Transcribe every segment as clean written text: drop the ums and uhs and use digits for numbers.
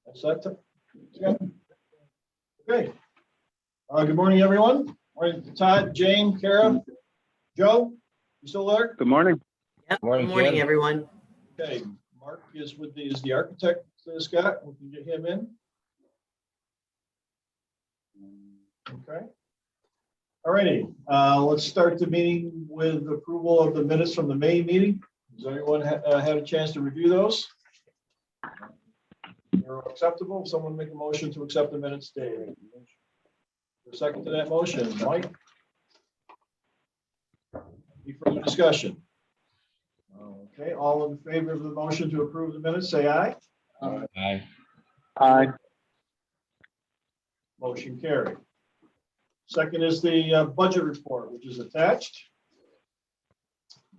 That's that. Yeah. Okay. Good morning, everyone. Morning, Todd, Jane, Kara, Joe. You still there? Good morning. Yep. Morning, Good morning, Ken. everyone. Okay. Mark is the architect, Scott. We can get him in. Okay. All righty. Let's start the meeting with approval of the minutes from the May meeting. Does anyone had a chance to review those? They're acceptable. Someone make a motion to accept the minutes, Dave. A second to that motion, Mike. Any further discussion? Okay, all in favor of the motion to approve the minutes, say aye. Aye. Aye. Motion carried. Second is the budget report, which is attached.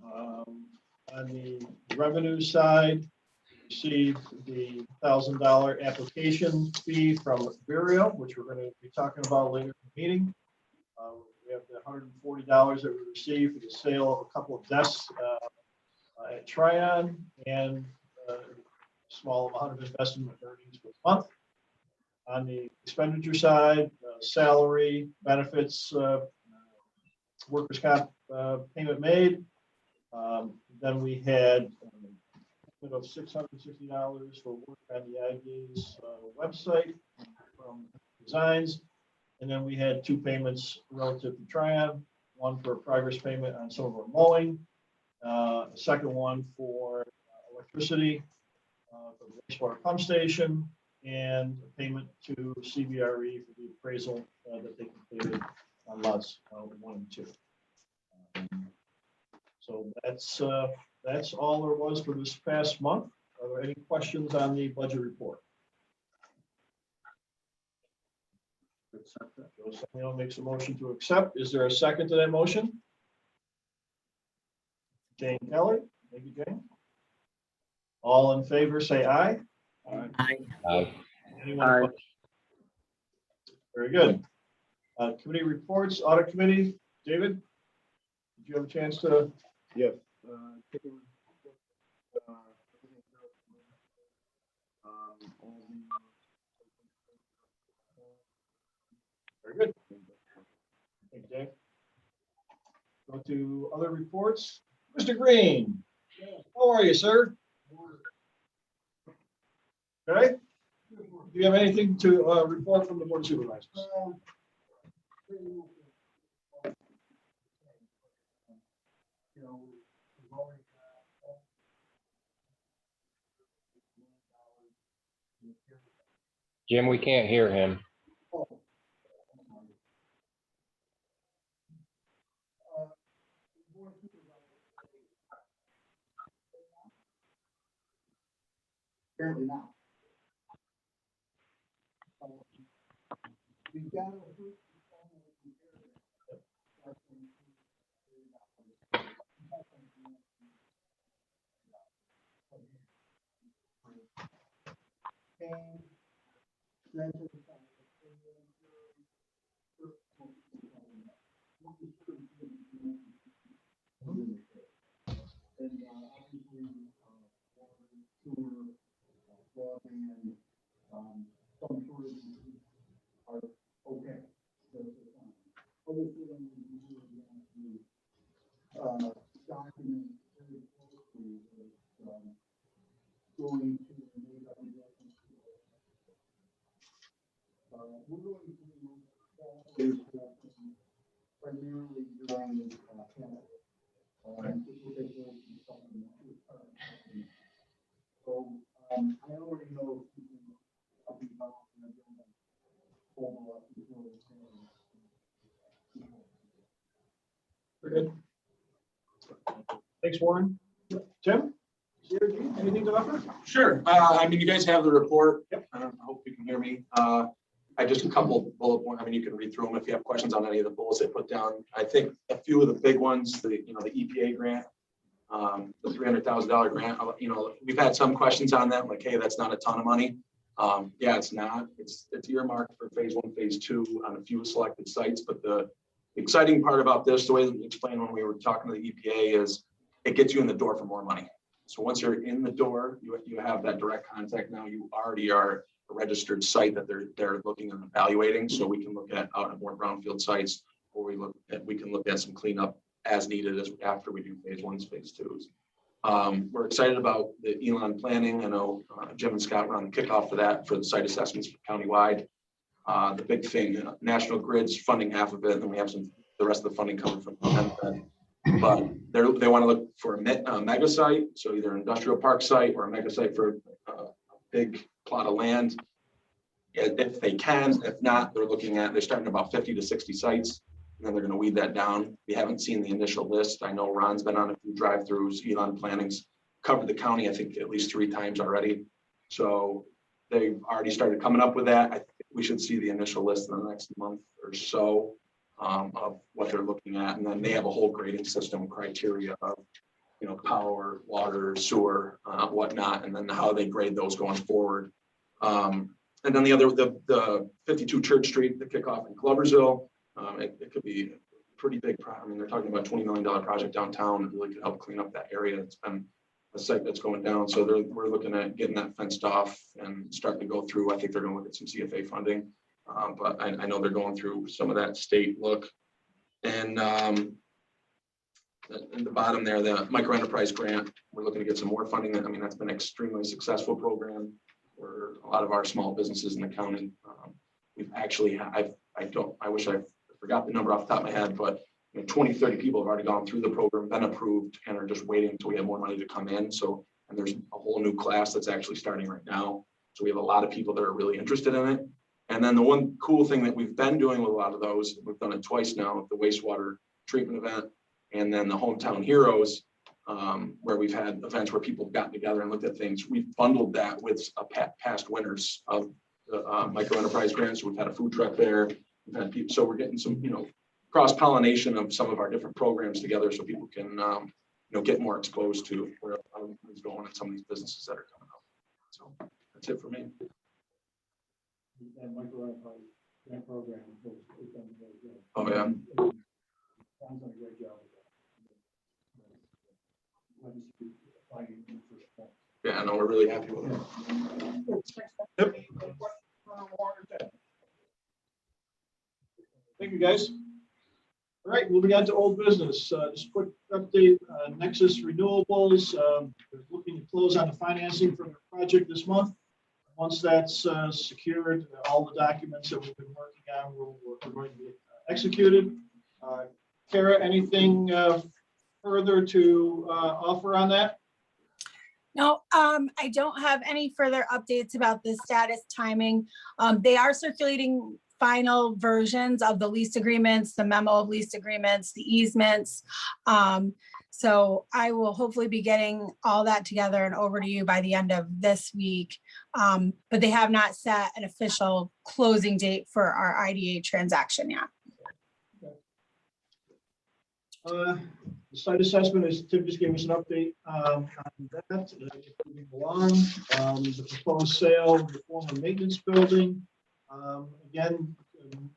On the revenue side, received the $1,000 application fee from Vireo, which we're going to be talking about later in the meeting. We have the $140 that we received for the sale of a couple of desks at Tryon and a small amount of investment earnings per month. On the expenditure side, salary, benefits, workers' comp payment made. Then we had of $660 for work on the IGA's website from designs. And then we had two payments relative to Tryon, one for a progress payment on some of our mowing, a second one for electricity for the wastewater pump station, and a payment to CBRE for the appraisal that they completed on lots 1 and 2. So that's all there was for this past month. Are there any questions on the budget report? Joe Samuel makes a motion to accept. Is there a second to that motion? Jane Kelly. Thank you, Jane. All in favor, say aye. Aye. Aye. Anyone Aye. opposed? Very good. Committee reports, audit committee. David, did you have a chance to? Yes. Very good. Thank you, Dave. Go to other reports. Mr. Green, how are you, sir? Okay. Do you have anything to report from the board of supervisors? Jim, we can't hear him. Apparently not. We've got primarily during so I already know Very good. Thanks, Warren. Tim, CRG, anything to offer? Sure. I mean, you guys have the report. Yep. I hope you can hear me. I just a couple bullet points. I mean, you can read through them if you have questions on any of the bullets I put down. I think a few of the big ones, the EPA grant, the $300,000 grant. We've had some questions on that. Like, hey, that's not a ton of money. Yeah, it's not. It's earmarked for phase 1, phase 2 on a few selected sites. But the exciting part about this, the way that we explained when we were talking to the EPA, is it gets you in the door for more money. So once you're in the door, you have that direct contact. Now you already are registered site that they're looking and evaluating. So we can look at out at more brownfield sites, or we can look at some cleanup as needed after we do phase 1s, phase 2s. We're excited about the Elon planning. I know Jim and Scott were on the kickoff for that for the site assessments countywide. The big thing, National Grid's funding half of it, and then we have the rest of the funding coming from PennFed. But they want to look for a mega site, so either an industrial park site or a mega site for a big plot of land. If they can, if not, they're starting about 50 to 60 sites, and then they're going to weed that down. We haven't seen the initial list. I know Ron's been on a few drive-throughs. Elon Planning's covered the county, I think, at least 3 times already. So they've already started coming up with that. I think we should see the initial list in the next month or so of what they're looking at. And then they have a whole grading system criteria of, power, water, sewer, whatnot, and then how they grade those going forward. And then the 52 Church Street, the kickoff in Gloversville, it could be a pretty big problem. I mean, they're talking about $20 million project downtown. It really could help clean up that area. It's been a site that's going down. So we're looking at getting that fenced off and starting to go through. I think they're going to look at some CFA funding, but I know they're going through some of that state look. And in the bottom there, the micro enterprise grant, we're looking to get some more funding. I mean, that's been an extremely successful program for a lot of our small businesses in the county. We've actually, I wish I forgot the number off the top of my head, but 20, 30 people have already gone through the program, been approved, and are just waiting until we have more money to come in. So, and there's a whole new class that's actually starting right now. So we have a lot of people that are really interested in it. And then the one cool thing that we've been doing with a lot of those, we've done it twice now, the wastewater treatment event, and then the Hometown Heroes, where we've had events where people have gotten together and looked at things. We've bundled that with past winners of the micro enterprise grants. So we've had a food truck there. We've had people, so we're getting some, cross-pollination of some of our different programs together, so people can, get more exposed to where everything's going and some of these businesses that are coming up. So that's it for me. That micro enterprise grant program is done very good. Oh yeah. Ron's done a great job with that. Yeah, no, we're really happy with it. Yep. Thank you, guys. All right, moving on to old business. Just quick update, Nexus Renewables, they're looking to close on the financing for their project this month. Once that's secured, all the documents that we've been working on are going to be executed. Kara, anything further to offer on that? No, I don't have any further updates about the status timing. They are circulating final versions of the lease agreements, the memo of lease agreements, the easements. So I will hopefully be getting all that together and over to you by the end of this week. But they have not set an official closing date for our IDA transaction yet. The site assessment, as Tim just gave us an update on that. Moving along, the proposed sale of the former maintenance building. Again,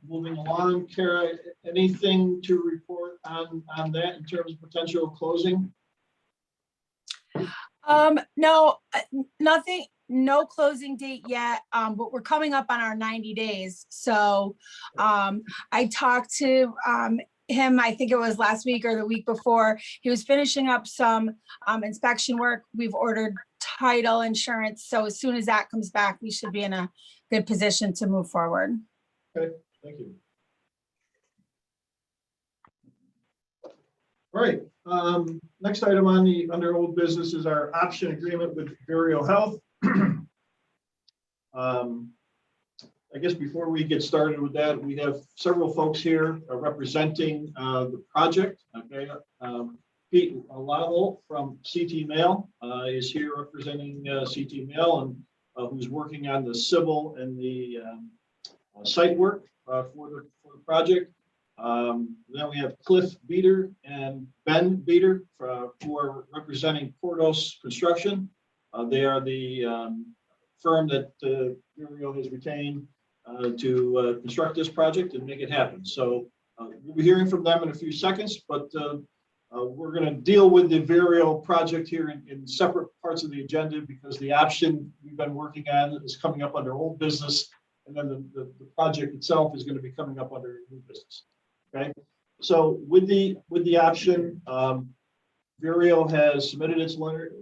moving along, Kara, anything to report on that in terms of potential closing? No, nothing, no closing date yet, but we're coming up on our 90 days. So I talked to him, I think it was last week or the week before. He was finishing up some inspection work. We've ordered title insurance. So as soon as that comes back, we should be in a good position to move forward. Okay, thank you. All right, next item on the under old business is our option agreement with Vireo Health. I guess before we get started with that, we have several folks here representing the project. Okay, Pete Lyle from CT Mail is here representing CT Mail, and who's working on the civil and the site work for the project. Then we have Cliff Beater and Ben Beater who are representing Portos Construction. They are the firm that Vireo has retained to construct this project and make it happen. So we'll be hearing from them in a few seconds, but We're going to deal with the Vireo project here in separate parts of the agenda because the option we've been working on is coming up under old business. And then the project itself is going to be coming up under new business. Okay. So with the option, Vireo has submitted its letter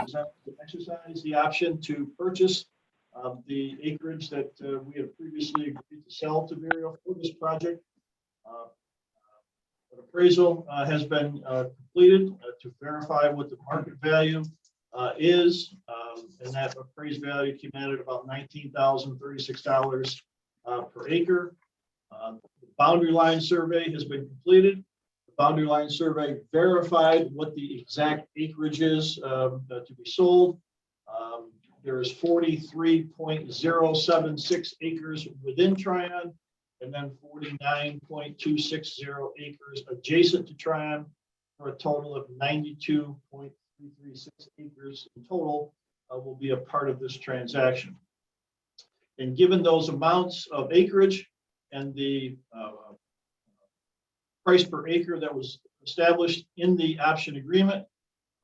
to exercise the option to purchase the acreage that we have previously agreed to sell to Vireo for this project. An appraisal has been completed to verify what the market value is, and that appraised value came in at about $19,036 per acre. The boundary line survey has been completed. The boundary line survey verified what the exact acreage is to be sold. There is 43.076 acres within Tryon, and then 49.260 acres adjacent to Tryon, for a total of 92.336 acres in total will be a part of this transaction. And given those amounts of acreage and the price per acre that was established in the option agreement,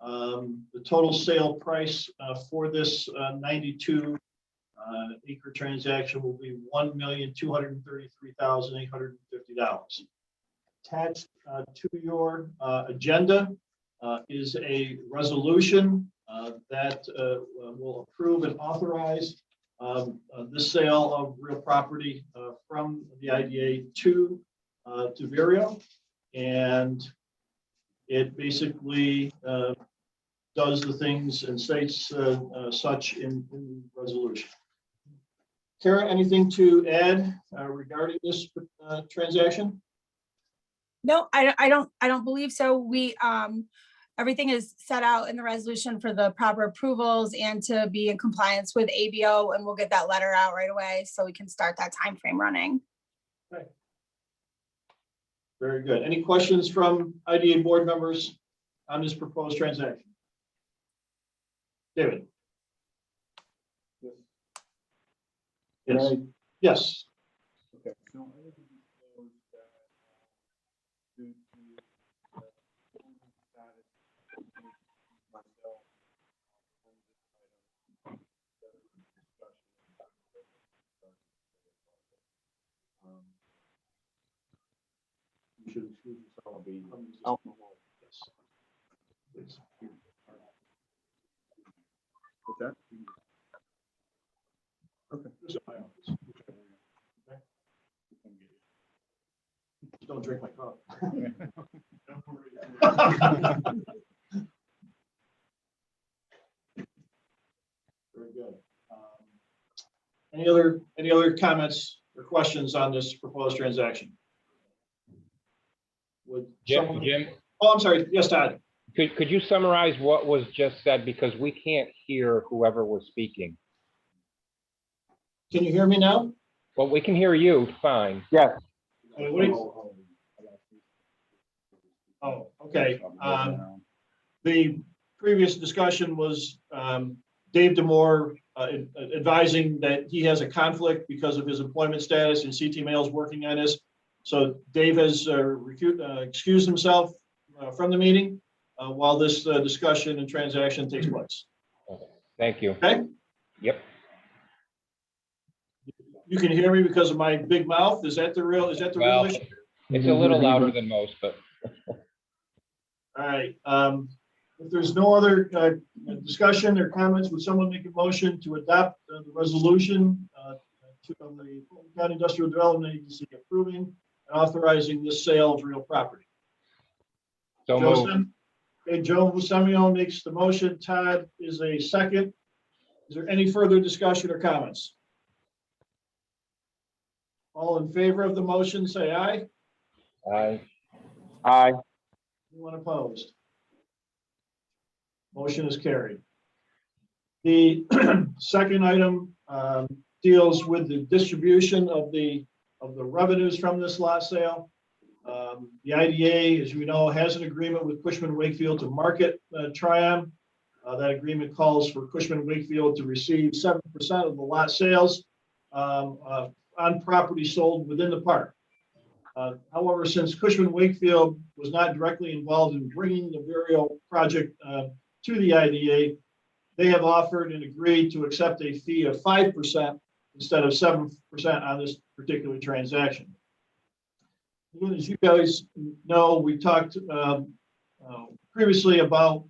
the total sale price for this 92 acre transaction will be $1,233,850. Attached to your agenda is a resolution that will approve and authorize the sale of real property from the IDA to Vireo, and it basically does the things and states such in the resolution. Kara, anything to add regarding this transaction? No, I don't believe so. We, everything is set out in the resolution for the proper approvals and to be in compliance with ABO, and we'll get that letter out right away so we can start that time frame running. Okay. Very good. Any questions from IDA board members on this proposed transaction? David? Yes. Yes. Okay. So I would propose that due to the status of myself on this item, You should excuse yourself. alcohol. Yes. Please. What's that? Okay. This is my office. Okay. Just don't drink my coffee. Very good. Any other comments or questions on this proposed transaction? Would someone- Jim, Oh, I'm sorry. Yes, Todd. could you summarize what was just said? Because we can't hear whoever was speaking. Can you hear me now? Well, we can hear you fine. What do you- Oh, okay. The previous discussion was Dave Demore advising that he has a conflict because of his employment status and CT Mail's working on this. So Dave has excused himself from the meeting while this discussion and transaction takes place. Thank you. Okay? Yep. You can hear me because of my big mouth. Is that the real Well, issue? it's a little louder than most, but All right. If there's no other discussion or comments, would someone make a motion to adopt the resolution to the Fulton County Industrial Development Agency approving and authorizing this sale of real property? so Joe moved. Sem- Okay, Joe Semio makes the motion. Todd is a second. Is there any further discussion or comments? All in favor of the motion, say aye. Aye. Aye. Anyone opposed? Motion is carried. The second item deals with the distribution of the revenues from this lot sale. The IDA, as you know, has an agreement with Cushman Wakefield to market Tryon. That agreement calls for Cushman Wakefield to receive 7% of the lot sales on property sold within the park. However, since Cushman Wakefield was not directly involved in bringing the Vireo project to the IDA, they have offered and agreed to accept a fee of 5% instead of 7% on this particular transaction. Again, as you guys know, we talked previously about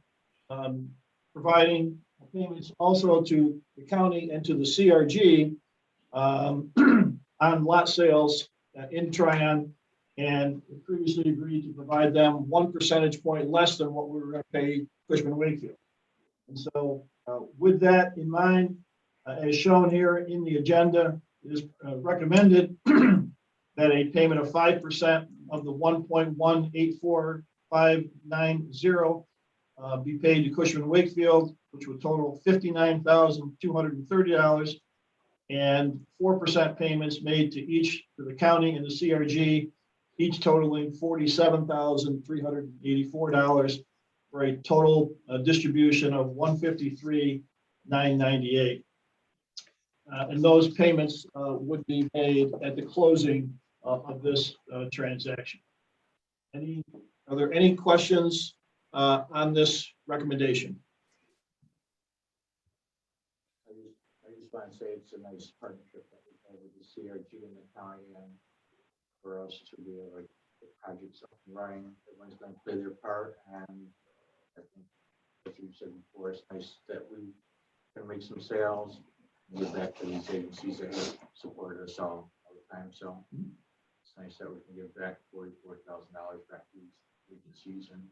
providing payments also to the county and to the CRG on lot sales in Tryon, and previously agreed to provide them 1 percentage point less than what we were going to pay Cushman Wakefield. And so with that in mind, as shown here in the agenda, it is recommended that a payment of 5% of the 1.184590 be paid to Cushman Wakefield, which would total $59,230, and 4% payments made to the county and the CRG, each totaling $47,384 for a total distribution of $153,998. And those payments would be made at the closing of this transaction. Are there any questions on this recommendation? I just want to say it's a nice partnership that we have with the CRG and the county, and for us to be able to get projects up and running, everyone's going to play their part. And I think, as you said before, it's nice that we can make some sales and give back to these agencies that have supported us all the time. So it's nice that we can give back $44,000 back to these agencies and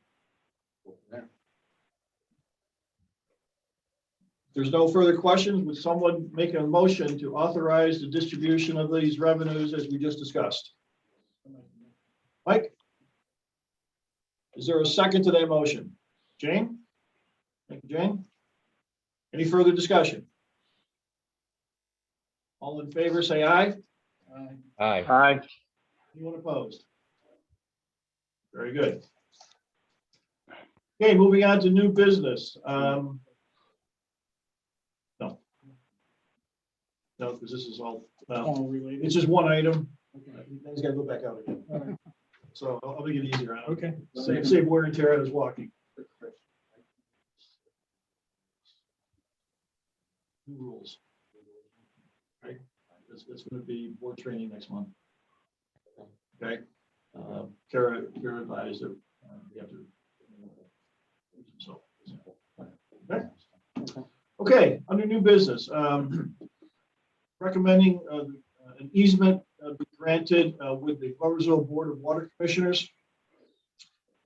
go from there. If there's no further questions, would someone make a motion to authorize the distribution of these revenues as we just discussed? Mike? Is there a second to that motion? Jane? Thank you, Jane. Any further discussion? All in favor, say aye. Aye. Aye. Anyone opposed? Very good. Okay, moving on to new business. No, because this is all, All related. it's just one item. Okay. Then he's got to go back out again. All right. So I'll make it easier on him. Okay. Save wear and tear on his walking. New rules. Right? It's going to be board training next month. Okay. Kara advised that we have to. So. Okay. Okay. Under new business, recommending an easement be granted with the Gloversville Board of Water Commissioners.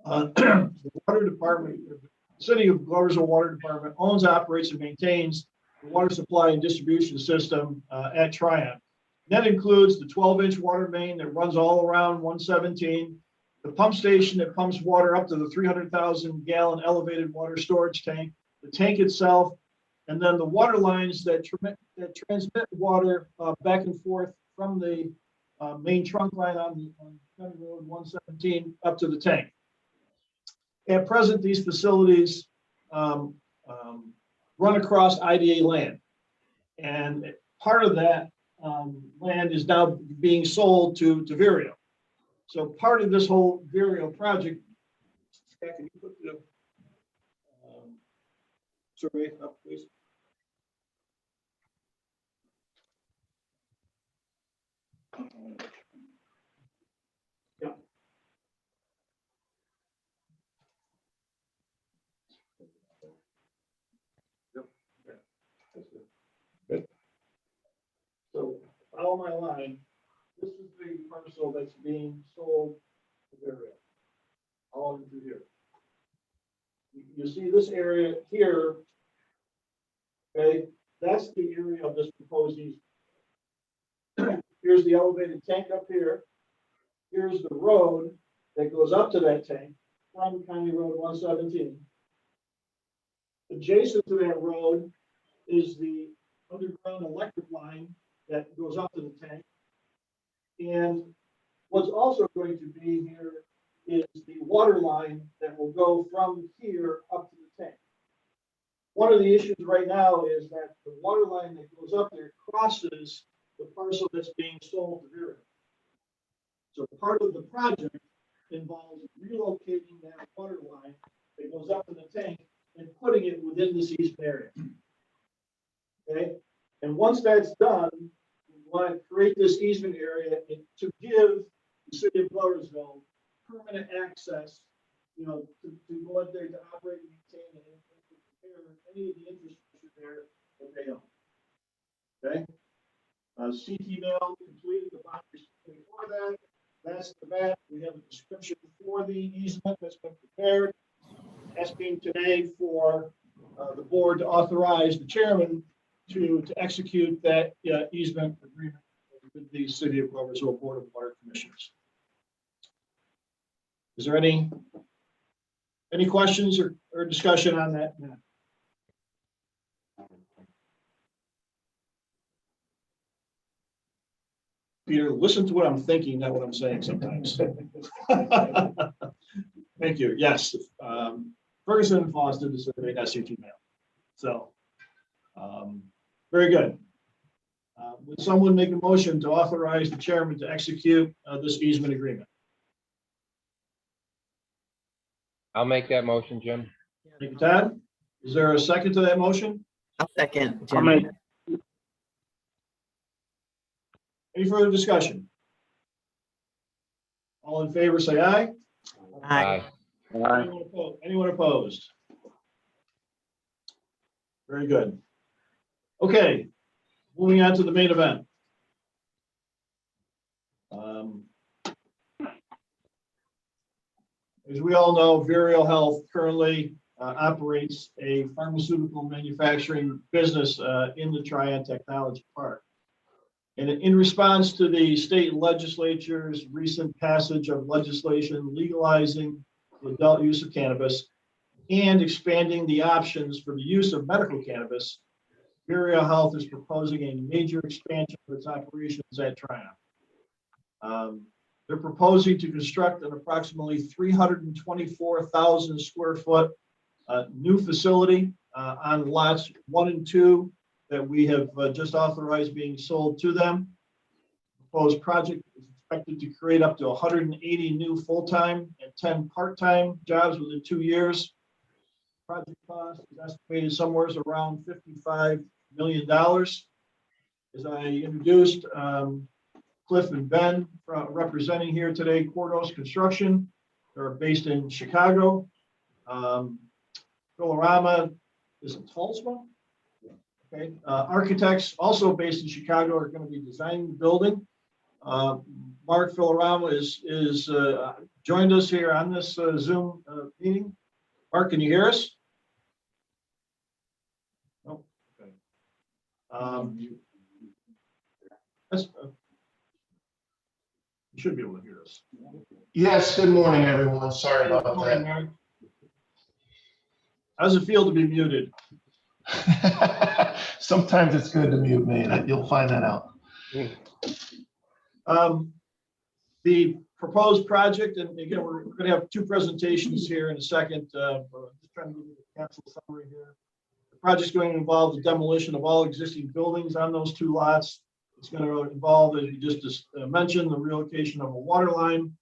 The Water Department, the City of Gloversville Water Department owns, operates, and maintains the water supply and distribution system at Tryon. That includes the 12-inch water main that runs all around 117, the pump station that pumps water up to the 300,000 gallon elevated water storage tank, the tank itself, and then the water lines that transmit water back and forth from the main trunk line on County Road 117 up to the tank. At present, these facilities run across IDA land, and part of that land is now being sold to Vireo. So part of this whole Vireo project, can you put the survey up, please? Yeah. Good. So follow my line. This is the parcel that's being sold to Vireo. All through here. You see this area here. Okay, that's the area of this proposed easement. Here's the elevated tank up here. Here's the road that goes up to that tank from County Road 117. Adjacent to that road is the underground electric line that goes up to the tank. And what's also going to be here is the water line that will go from here up to the tank. One of the issues right now is that the water line that goes up there crosses the parcel that's being sold to Vireo. So part of the project involves relocating that water line that goes up in the tank and putting it within this easement area. Okay, and once that's done, we want to create this easement area to give the city of Gloversville permanent access, you know, to go in there to operate and maintain and repair any of the infrastructure there that they own. Okay? CT mail completed the boundaries before that. That's the map. We have a description for the easement that's been prepared. Asking today for the board to authorize the chairman to execute that easement agreement with the City of Gloversville Board of Water Commissioners. Is there any questions or discussion on that? Peter, listen to what I'm thinking, not what I'm saying sometimes. Thank you. Yes. Ferguson and Foss did the survey, that's CT mail. So, very good. Would someone make a motion to authorize the chairman to execute this easement agreement? I'll make that motion, Jim. Thank you, Todd. Is there a second to that motion? I'll second, Jim. Any further discussion? All in favor, say aye. Aye. Anyone opposed? Very good. Okay, moving on to the main event. As we all know, Vireo Health currently operates a pharmaceutical manufacturing business in the Triad Technology Park. And in response to the state legislature's recent passage of legislation legalizing the adult use of cannabis and expanding the options for the use of medical cannabis, Vireo Health is proposing a major expansion of its operations at Triad. They're proposing to construct an approximately 324,000 square foot new facility on lots 1 and 2 that we have just authorized being sold to them. The proposed project is expected to create up to 180 new full-time and 10 part-time jobs within 2 years. Project cost is estimated somewhere around $55 million. As I introduced, Cliff and Ben representing here today, Cordos Construction. They're based in Chicago. Philorama is in Tulsa. Okay. Architects also based in Chicago are going to be designing the building. Mark Philorama is joined us here on this Zoom meeting. Mark, can you hear us? Oh, okay. You should be able to hear us. Yes, good morning, everyone. Sorry about Good morning, that. Mark. How does it feel to be muted? Sometimes it's good to mute me, and you'll find that out. The proposed project, and again, we're going to have 2 presentations here in a second. Just trying to give you the council summary here. The project's going to involve the demolition of all existing buildings on those 2 lots. It's going to involve, as you just mentioned, the relocation of a water line.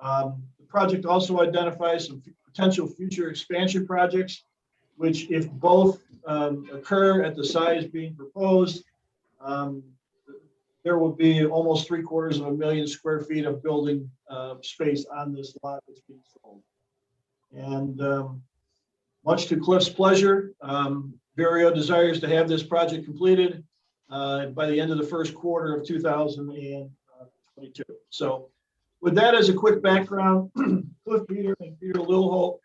The project also identifies some potential future expansion projects, which if both occur at the size being proposed, there will be almost 750,000 square feet of building space on this lot that's being sold. And much to Cliff's pleasure, Vireo desires to have this project completed by the end of the first quarter of 2022. So with that as a quick background, Cliff Peter and Peter Lilholt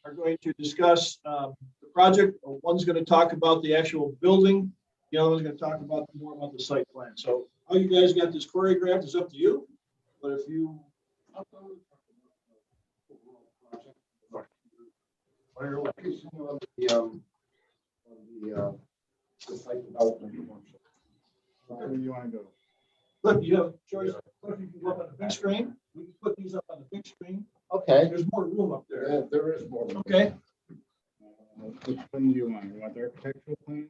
are going to discuss the project. One's going to talk about the actual building. The other one's going to talk more about the site plan. So how you guys got this choreographed is up to you. But if you The site development workshop. Where do you want to go? Look, you have a choice. Cliff, you can go up on the big screen. We can put these up on the big screen. Okay. There's more room up there. There is more. Okay. Which one do you want? You want the architectural plan?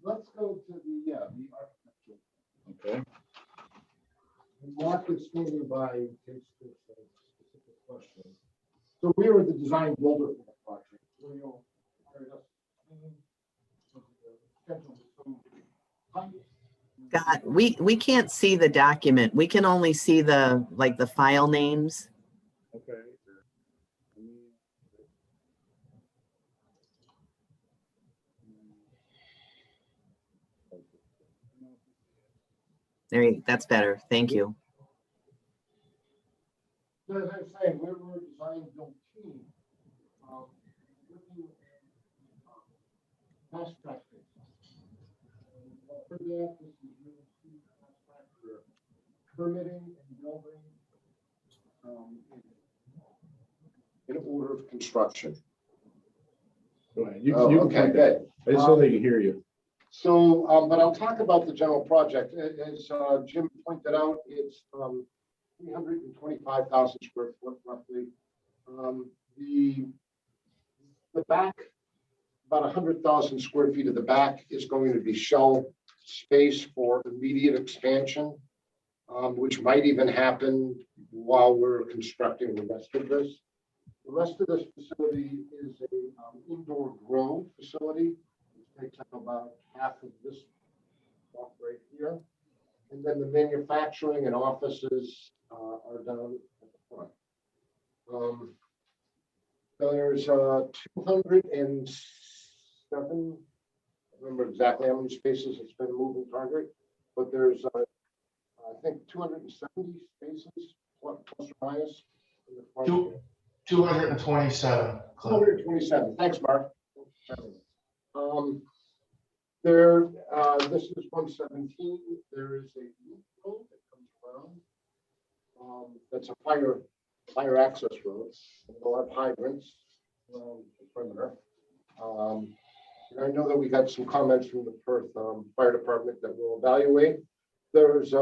Let's go to the architectural. Okay. Mark is standing by in case there's a specific question. So we are the design builder for the project. Will God, we can't see the document. We can only see the, like, the file names. Okay. That's better. Thank you. So as I was saying, we're a design build team. Looking at fast track things. For that, this is really key fast track for permitting and building in order of construction. Go ahead. You Okay, can, good. it's so they can hear you. So, but I'll talk about the general project. As Jim pointed out, it's 325,000 square foot roughly. The back, about 100,000 square feet of the back is going to be shell space for immediate expansion, which might even happen while we're constructing the rest of this. The rest of this facility is a indoor grow facility. It takes up about half of this block right here. And then the manufacturing and offices are down at the front. There's 207, I don't remember exactly how many spaces, it's been a moving target, but there's I think 270 spaces plus or minus in the front. 227. Cliff. 227. Thanks, Mark. This is 117. There is a loop road that comes around. That's a fire access road. We'll have hydrants around the perimeter. And I know that we got some comments from the Perth Fire Department that we'll evaluate. There's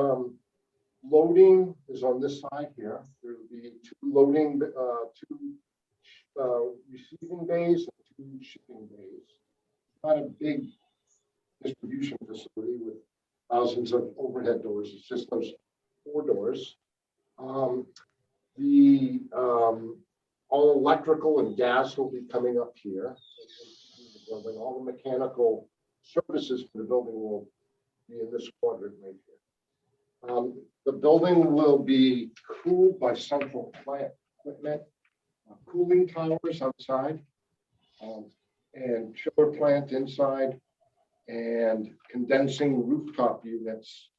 loading is on this side here. There will be two loading, two receiving bays and two shipping bays. Not a big distribution facility with thousands of overhead doors. It's just those 4 doors. All electrical and gas will be coming up here. All the mechanical services for the building will be in this quadrant right here. The building will be cooled by central plant equipment, cooling towers outside, and chiller plant inside, and condensing rooftop units,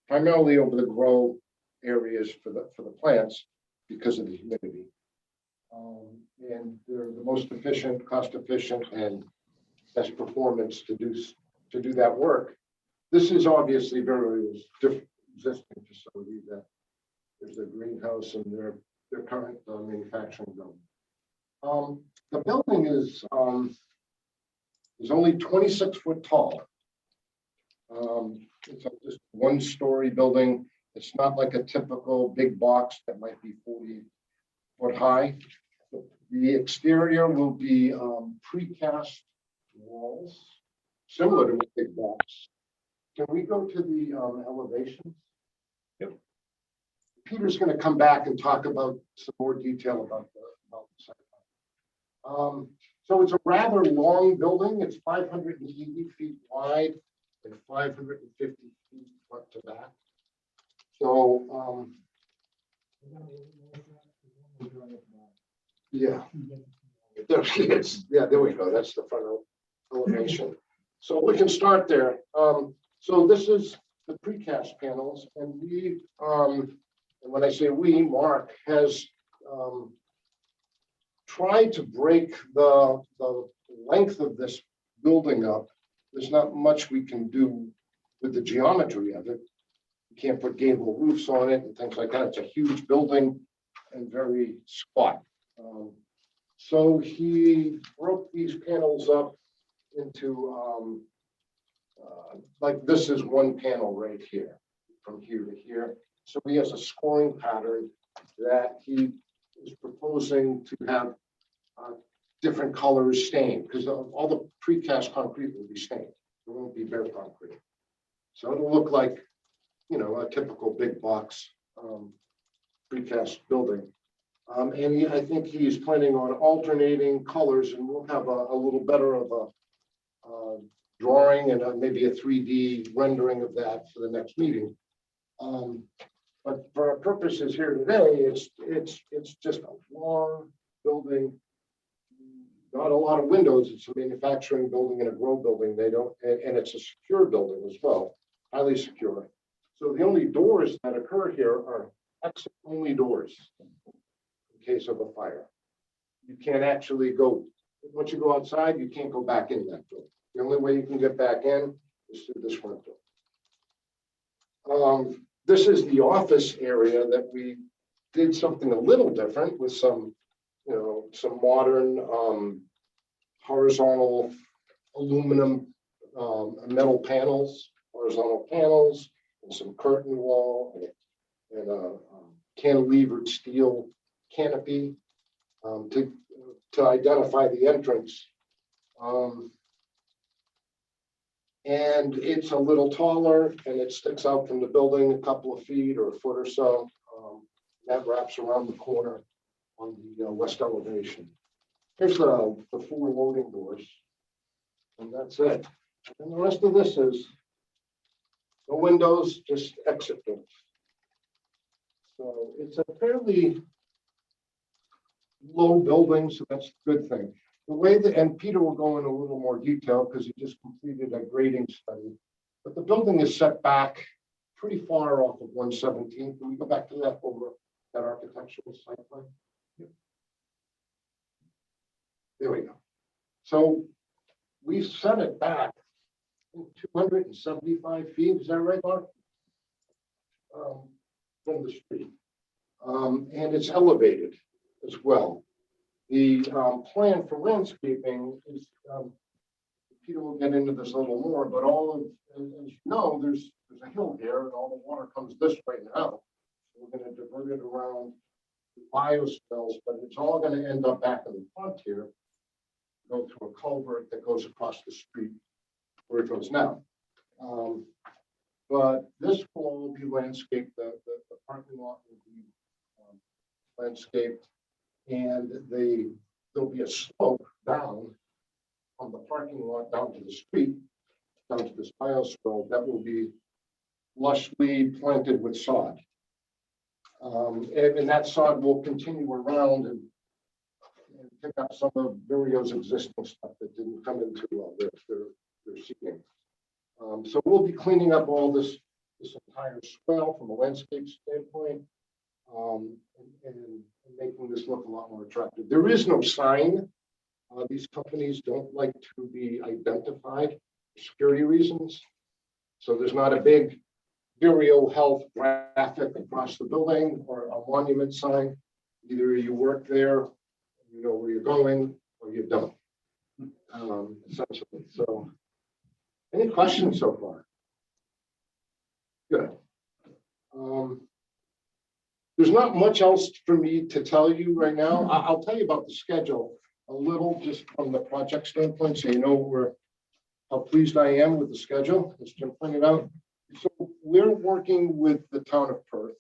primarily over the grow areas for the plants because of the humidity. And they're the most efficient, cost efficient, and best performance to do that work. This is obviously very different existing facility that there's a greenhouse and their current manufacturing building. The building is only 26 foot tall. It's just 1-story building. It's not like a typical big box that might be 40 foot high. The exterior will be precast walls, similar to a big box. Can we go to the elevations? Yep. Peter's going to come back and talk about some more detail about the site. So it's a rather long building. It's 580 feet wide and 550 feet front to back. So, yeah. There we go. That's the front elevation. So we can start there. So this is the precast panels, and we, and when I say we, Mark has tried to break the length of this building up. There's not much we can do with the geometry of it. You can't put gable roofs on it and things like that. It's a huge building and very squat. So he broke these panels up into like this is one panel right here, from here to here. So he has a scoring pattern that he is proposing to have different colors stained, because all the precast concrete will be stained. It won't be bare concrete. So it'll look like, you know, a typical big box precast building. And I think he's planning on alternating colors, and we'll have a little better of a drawing and maybe a 3D rendering of that for the next meeting. But for our purposes here today, it's just a long building, not a lot of windows. It's a manufacturing building and a grow building. They don't, and it's a secure building as well, highly secure. So the only doors that occur here are exit only doors in case of a fire. You can't actually go, once you go outside, you can't go back in that building. The only way you can get back in is through this front door. This is the office area that we did something a little different with some, some modern horizontal aluminum metal panels, horizontal panels, and some curtain wall and a cantilevered steel canopy to identify the entrance. And it's a little taller and it sticks out from the building a couple of feet or a foot or so. That wraps around the corner on the west elevation. Here's the 4 loading doors. And that's it. And the rest of this is no windows, just exit doors. So it's a fairly low building, so that's a good thing. The way that, and Peter will go into a little more detail because he just completed a grading study, but the building is set back pretty far off of 117. Can we go back to that over that architectural site plan? Yep. There we go. So we set it back 275 feet. Is that right, Mark? From the street. And it's elevated as well. The plan for landscaping is, Peter will get into this a little more, but all of, as you know, there's a hill here and all the water comes this way now. So we're going to divert it around the bioswales, but it's all going to end up back in the front here, go through a culvert that goes across the street where it goes now. But this will all be landscaped, the parking lot will be landscaped. And there'll be a slope down from the parking lot down to the street, down to this bioswale that will be lushly planted with sod. And that sod will continue around and pick up some of Virio's existing stuff that didn't come into their seeding. So we'll be cleaning up all this entire swale from a landscape standpoint. And making this look a lot more attractive. There is no sign. These companies don't like to be identified for security reasons. So there's not a big Virio Health graphic across the building or a monument sign. Either you work there, you know where you're going, or you don't. Essentially. So, any questions so far? Good. There's not much else for me to tell you right now. I'll tell you about the schedule a little, just from the project standpoint, so you know how pleased I am with the schedule, as Jim pointed out. So we're working with the town of Perth.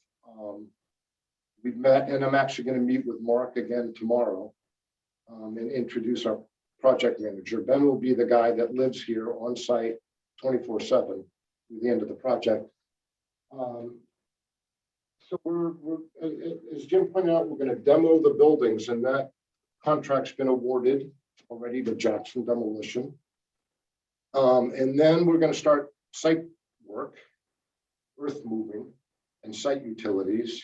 We've met, and I'm actually going to meet with Mark again tomorrow and introduce our project manager. Ben will be the guy that lives here on site 24/7 through the end of the project. So we're, as Jim pointed out, we're going to demo the buildings, and that contract's been awarded already to Jackson Demolition. And then we're going to start site work, earth moving, and site utilities.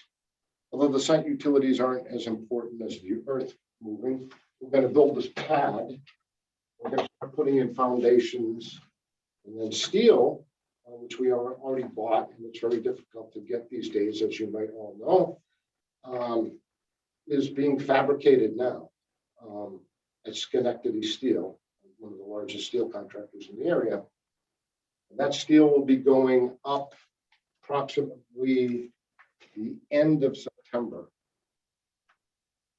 Although the site utilities aren't as important as the earth moving, we're going to build this pad. We're going to start putting in foundations, and then steel, which we already bought, and it's very difficult to get these days, as you might all know, is being fabricated now at Schenectady Steel, one of the largest steel contractors in the area. And that steel will be going up approximately the end of September.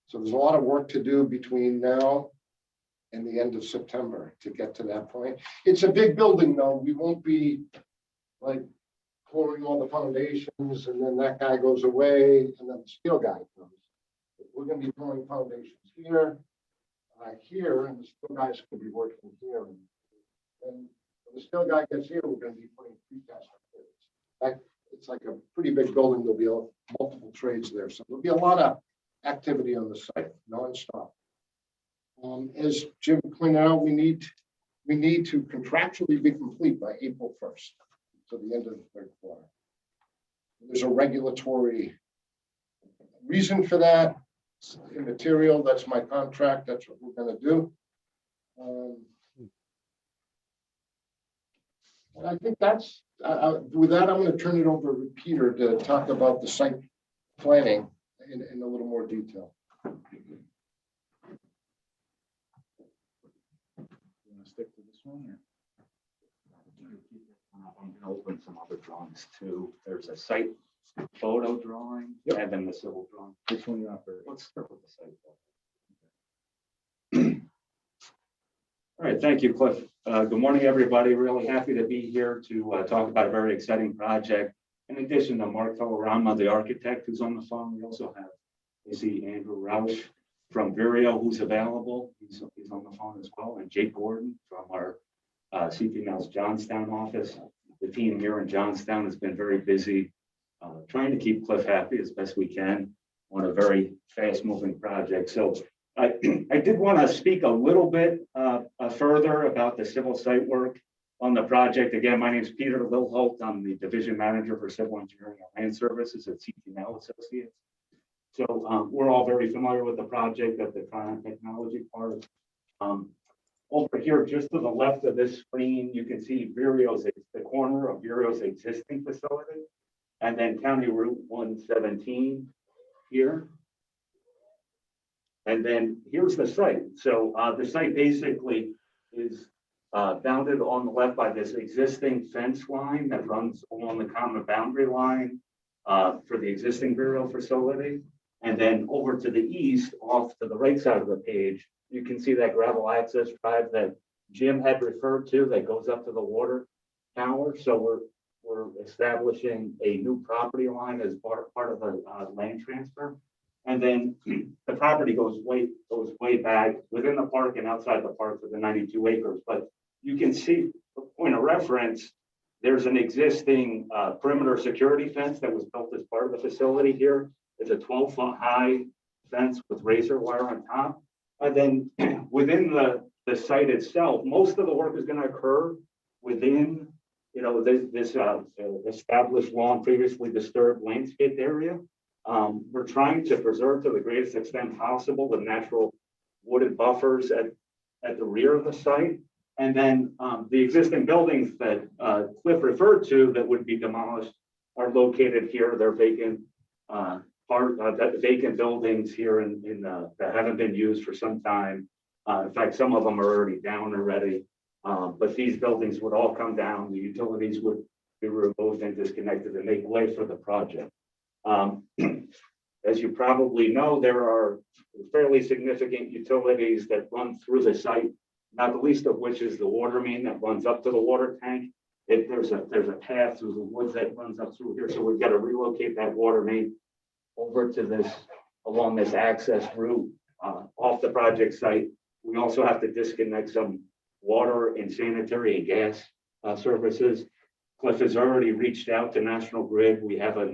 So there's a lot of work to do between now and the end of September to get to that point. It's a big building, though. We won't be like pouring all the foundations, and then that guy goes away, and then the steel guy comes. We're gonna be pouring foundations here, here, and the steel guy's gonna be working here. And when the steel guy gets here, we're gonna be putting precast on it. It's like a pretty big building. There'll be multiple trades there, so there'll be a lot of activity on the site, nonstop. As Jim pointed out, we need to contractually be complete by April 1st, to the end of the third quarter. There's a regulatory reason for that. It's immaterial. That's my contract. That's what we're going to do. And I think that's, with that, I'm going to turn it over to Peter to talk about the site planning in a little more detail. You want to stick to this one or? I'm gonna open some other drawings too. There's a site photo drawing Yep. and then the civil drawing. Which one you offer? Let's start with the site photo. All right, thank you, Cliff. Good morning, everybody. Really happy to be here to talk about a very exciting project. In addition to Mark Tolorama, the architect who's on the phone, we also have, you see Andrew Roush from Vireo who's available. He's on the phone as well, and Jake Gordon from our CP&L's Johnstown office. The team here in Johnstown has been very busy trying to keep Cliff happy as best we can on a very fast-moving project. So I did want to speak a little bit further about the civil site work on the project. Again, my name is Peter Lilholt. I'm the division manager for civil engineering and land services at CP&L Associates. So we're all very familiar with the project at the Tron Technology part. Over here, just to the left of this screen, you can see Vireo's, the corner of Vireo's existing facility, and then County Route 117 here. And then here's the site. So the site basically is bounded on the left by this existing fence line that runs along the common boundary line for the existing Vireo facility. And then over to the east, off to the right side of the page, you can see that gravel access drive that Jim had referred to that goes up to the water tower. So we're establishing a new property line as part of the land transfer. And then the property goes way back within the park and outside the park for the 92 acres. But you can see, for point of reference, there's an existing perimeter security fence that was built as part of the facility here. It's a 12-foot high fence with razor wire on top. And then within the site itself, most of the work is going to occur within, this established lawn, previously disturbed landscape area. We're trying to preserve to the greatest extent possible the natural wooded buffers at the rear of the site. And then the existing buildings that Cliff referred to that would be demolished are located here. They're vacant vacant buildings here that haven't been used for some time. In fact, some of them are already down already. But these buildings would all come down. The utilities would be removed and disconnected and make way for the project. As you probably know, there are fairly significant utilities that run through the site, not the least of which is the water main that runs up to the water tank. There's a path through the woods that runs up through here. So we've got to relocate that water main over to along this access route off the project site. We also have to disconnect some water and sanitary and gas services. Cliff has already reached out to National Grid. We have a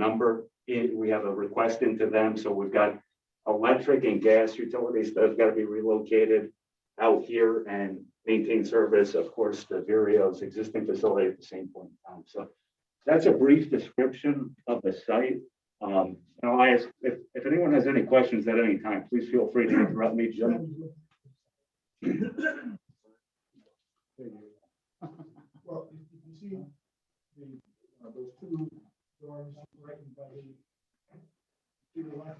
request into them. So we've got electric and gas utilities that have got to be relocated out here and maintain service, of course, the Vireo's existing facility at the same point in time. So that's a brief description of the site. And I'll ask if anyone has any questions at any time, please feel free to interrupt me, Jim. Well, you see those two dorms right by the left,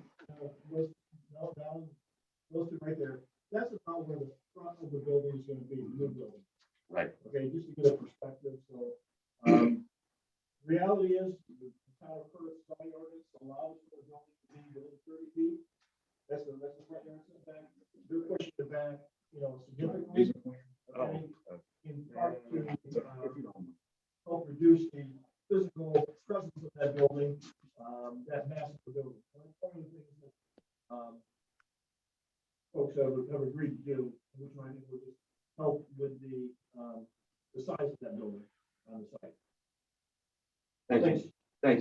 those two right there. That's about where the front of the building is going to be, the new building. Right. Okay, just to get a perspective. So, reality is the town of Perth zoning ordinance allows for the building to be within 30 feet. That's the front yard setback. They're pushing it back, significantly. Okay, in part to help reduce the physical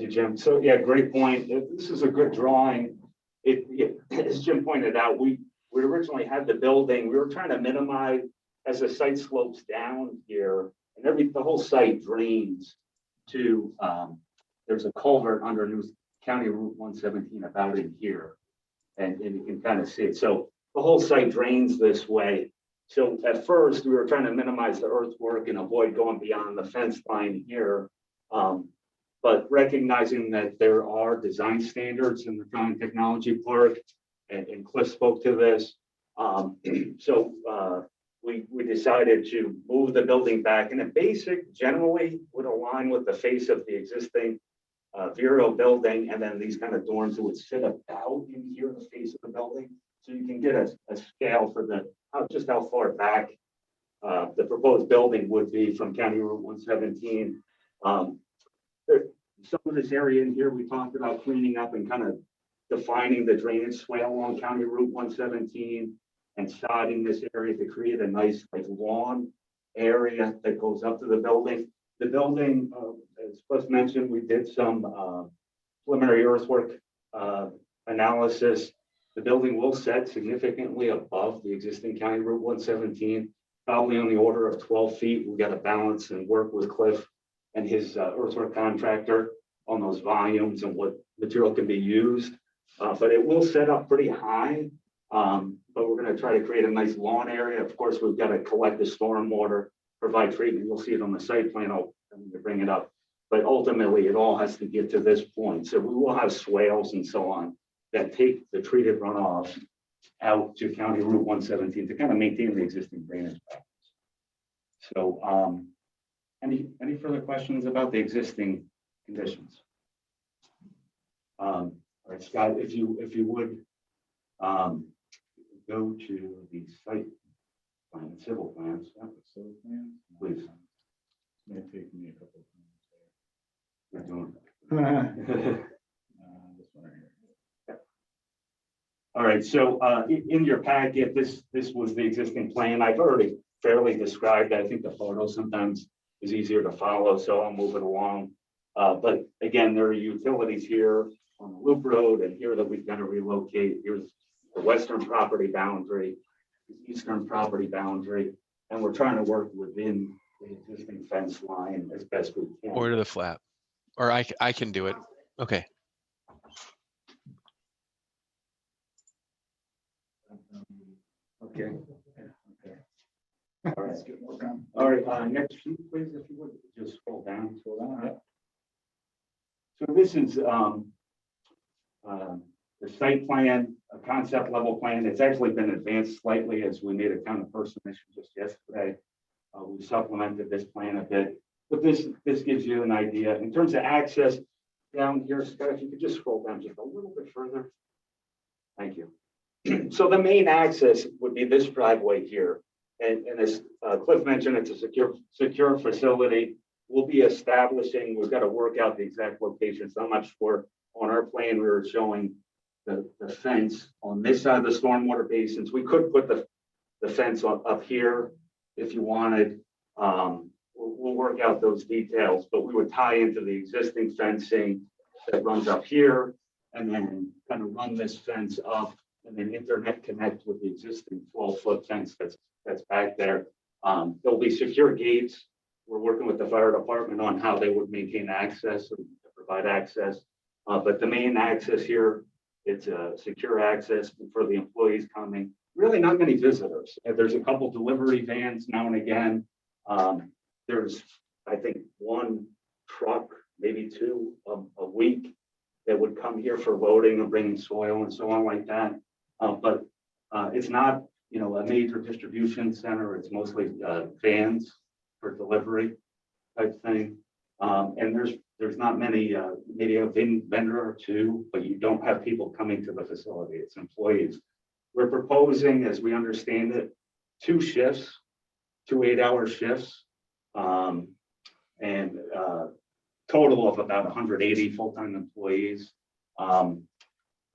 you, Jim. So yeah, great point. This is a good drawing. As Jim pointed out, we originally had the building, we were trying to minimize as the site slopes down here and the whole site drains to, there's a culvert underneath County Route 117 about in here. And you can kind of see it. So the whole site drains this way. So at first we were trying to minimize the earthwork and avoid going beyond the fence line here. But recognizing that there are design standards in the County Technology Park, and Cliff spoke to this. We decided to move the building back, and it generally would align with the face of the existing Vero building, and then these kind of dorms would sit about in here, the face of the building. So you can get a scale for just how far back the proposed building would be from County Route 117. Some of this area in here, we talked about cleaning up and kind of defining the drainage swale along County Route 117 and sodding this area to create a nice lawn area that goes up to the building. The building, as Cliff mentioned, we did some preliminary earthwork analysis. The building will set significantly above the existing County Route 117, probably on the order of 12 feet. We got to balance and work with Cliff and his earthwork contractor on those volumes and what material can be used. But it will set up pretty high. But we're going to try to create a nice lawn area. Of course, we've got to collect the storm water, provide treatment. You'll see it on the site plan. I'll bring it up. But ultimately, it all has to get to this point. So we will have swales and so on that take the treated runoff out to County Route 117 to kind of maintain the existing drainage patterns. So any further questions about the existing conditions? All right, Scott, if you would go to the site plan, civil plans, Civil plans? please. May take me a couple You're doing of times. This one right here. All right, so in your packet, this was the existing plan. I've already fairly described. I think the photo sometimes is easier to follow, so I'll move it along. But again, there are utilities here on the loop road and here that we've got to relocate. Here's the western property boundary, the eastern property boundary, and we're trying to work within the existing fence line as best we can. Or to the flat, or I can do it. Okay. Okay. Okay. All right. Let's get work on. All right, next sheet, please, if you would, just scroll down. Yep. So this is the site plan, a concept level plan. It's actually been advanced slightly as we made a kind of person issue just yesterday. We supplemented this plan a bit, but this gives you an idea. In terms of access down here, Scott, if you could just scroll down just a little bit further. Thank you. So the main access would be this driveway here. And as Cliff mentioned, it's a secure facility. We'll be establishing, we've got to work out the exact location. So I'm not sure. On our plan, we were showing the fence on this side of the stormwater basins. We could put the fence up here if you wanted. We'll work out those details, but we would tie into the existing fencing that runs up here and then kind of run this fence up and then internet connect with the existing 12-foot fence that's back there. There'll be secure gates. We're working with the fire department on how they would maintain access and provide access. But the main access here, it's a secure access for the employees coming. Really not many visitors. There's a couple delivery vans now and again. There's, I think, one truck, maybe two a week that would come here for loading and bringing soil and so on like that. But it's not, a major distribution center. It's mostly vans for delivery type thing. And there's not many, maybe a vendor or two, but you don't have people coming to the facility. It's employees. We're proposing, as we understand it, 2 shifts, 2 8-hour shifts, and total of about 180 full-time employees.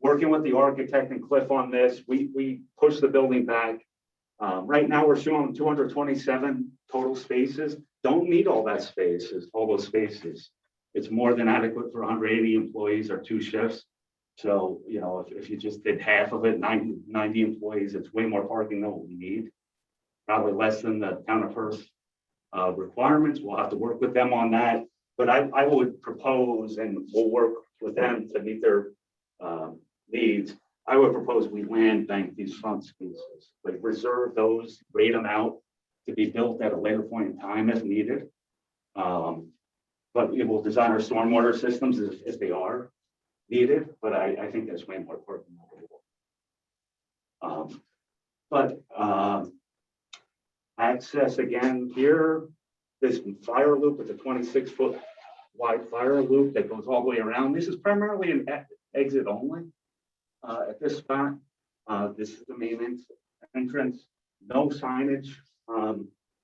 Working with the architect and Cliff on this, we pushed the building back. Right now, we're showing 227 total spaces. Don't need all that spaces, all those spaces. It's more than adequate for 180 employees or 2 shifts. So, you know, if you just did half of it, 90 employees, it's way more parking than what we need. Probably less than the town of Hearst requirements. We'll have to work with them on that. But I would propose, and we'll work with them to meet their needs. I would propose we land bank these front spaces, like reserve those, rate them out to be built at a later point in time if needed. But we will design our stormwater systems if they are needed, but I think that's way more important. Access again here, this fire loop with a 26-foot wide fire loop that goes all the way around. This is primarily an exit only at this spot. This is the main entrance, no signage.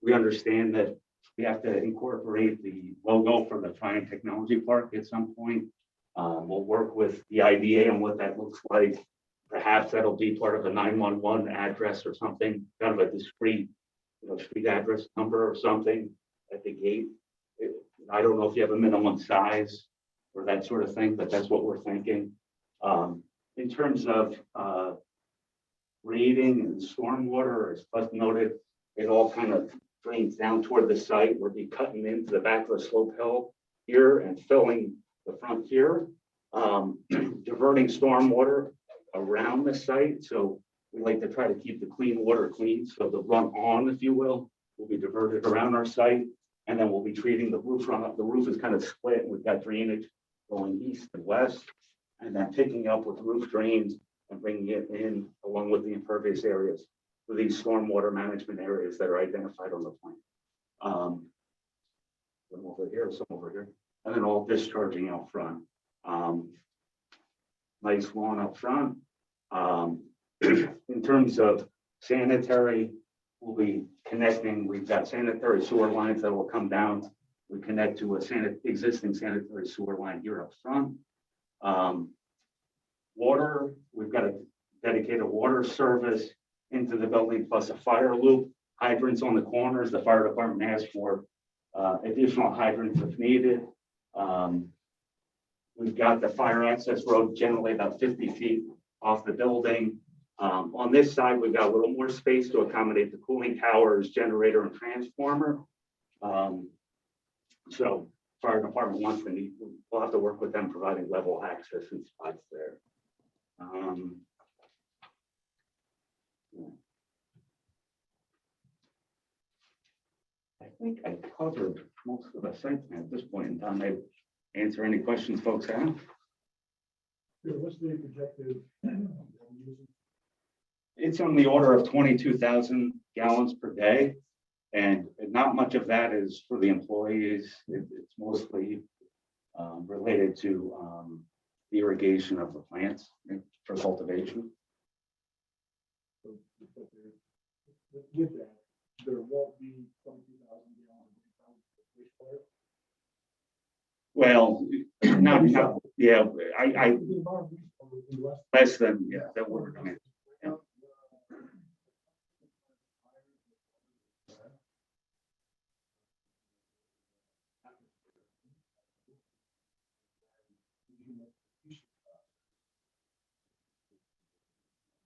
We understand that we have to incorporate the logo for the Triumph Technology Park at some point. We'll work with the IDA on what that looks like. Perhaps that'll be part of a 911 address or something, kind of a discrete, street address number or something at the gate. I don't know if you have a minimum size or that sort of thing, but that's what we're thinking. In terms of grading and stormwater, as Buzz noted, it all kind of drains down toward the site. We'll be cutting into the back of the slope hill here and filling the front here, diverting stormwater around the site. So we like to try to keep the clean water clean. So the run on, if you will be diverted around our site. And then we'll be treating the roof runoff. The roof is kind of split. We've got drainage going east and west, and then picking up with roof drains and bringing it in along with the impervious areas for these stormwater management areas that are identified on the plan. Some over here, some over here, and then all discharging out front. Nice lawn up front. In terms of sanitary, we'll be connecting. We've got sanitary sewer lines that will come down. We connect to a existing sanitary sewer line here up front. Water, we've got a dedicated water service into the building, plus a fire loop. Hydrants on the corners. The fire department asked for additional hydrants if needed. We've got the fire access road generally about 50 feet off the building. On this side, we've got a little more space to accommodate the cooling towers, generator, and transformer. So fire department wants to need, we'll have to work with them providing level access and spots there. I think I covered most of the site plan at this point in time. I answer any questions folks have. What's the projected? It's on the order of 22,000 gallons per day. And not much of that is for the employees. It's mostly related to the irrigation of the plants for cultivation. With that, there won't be 22,000 gallons. Well, not yeah. I less than that we're doing. Yeah.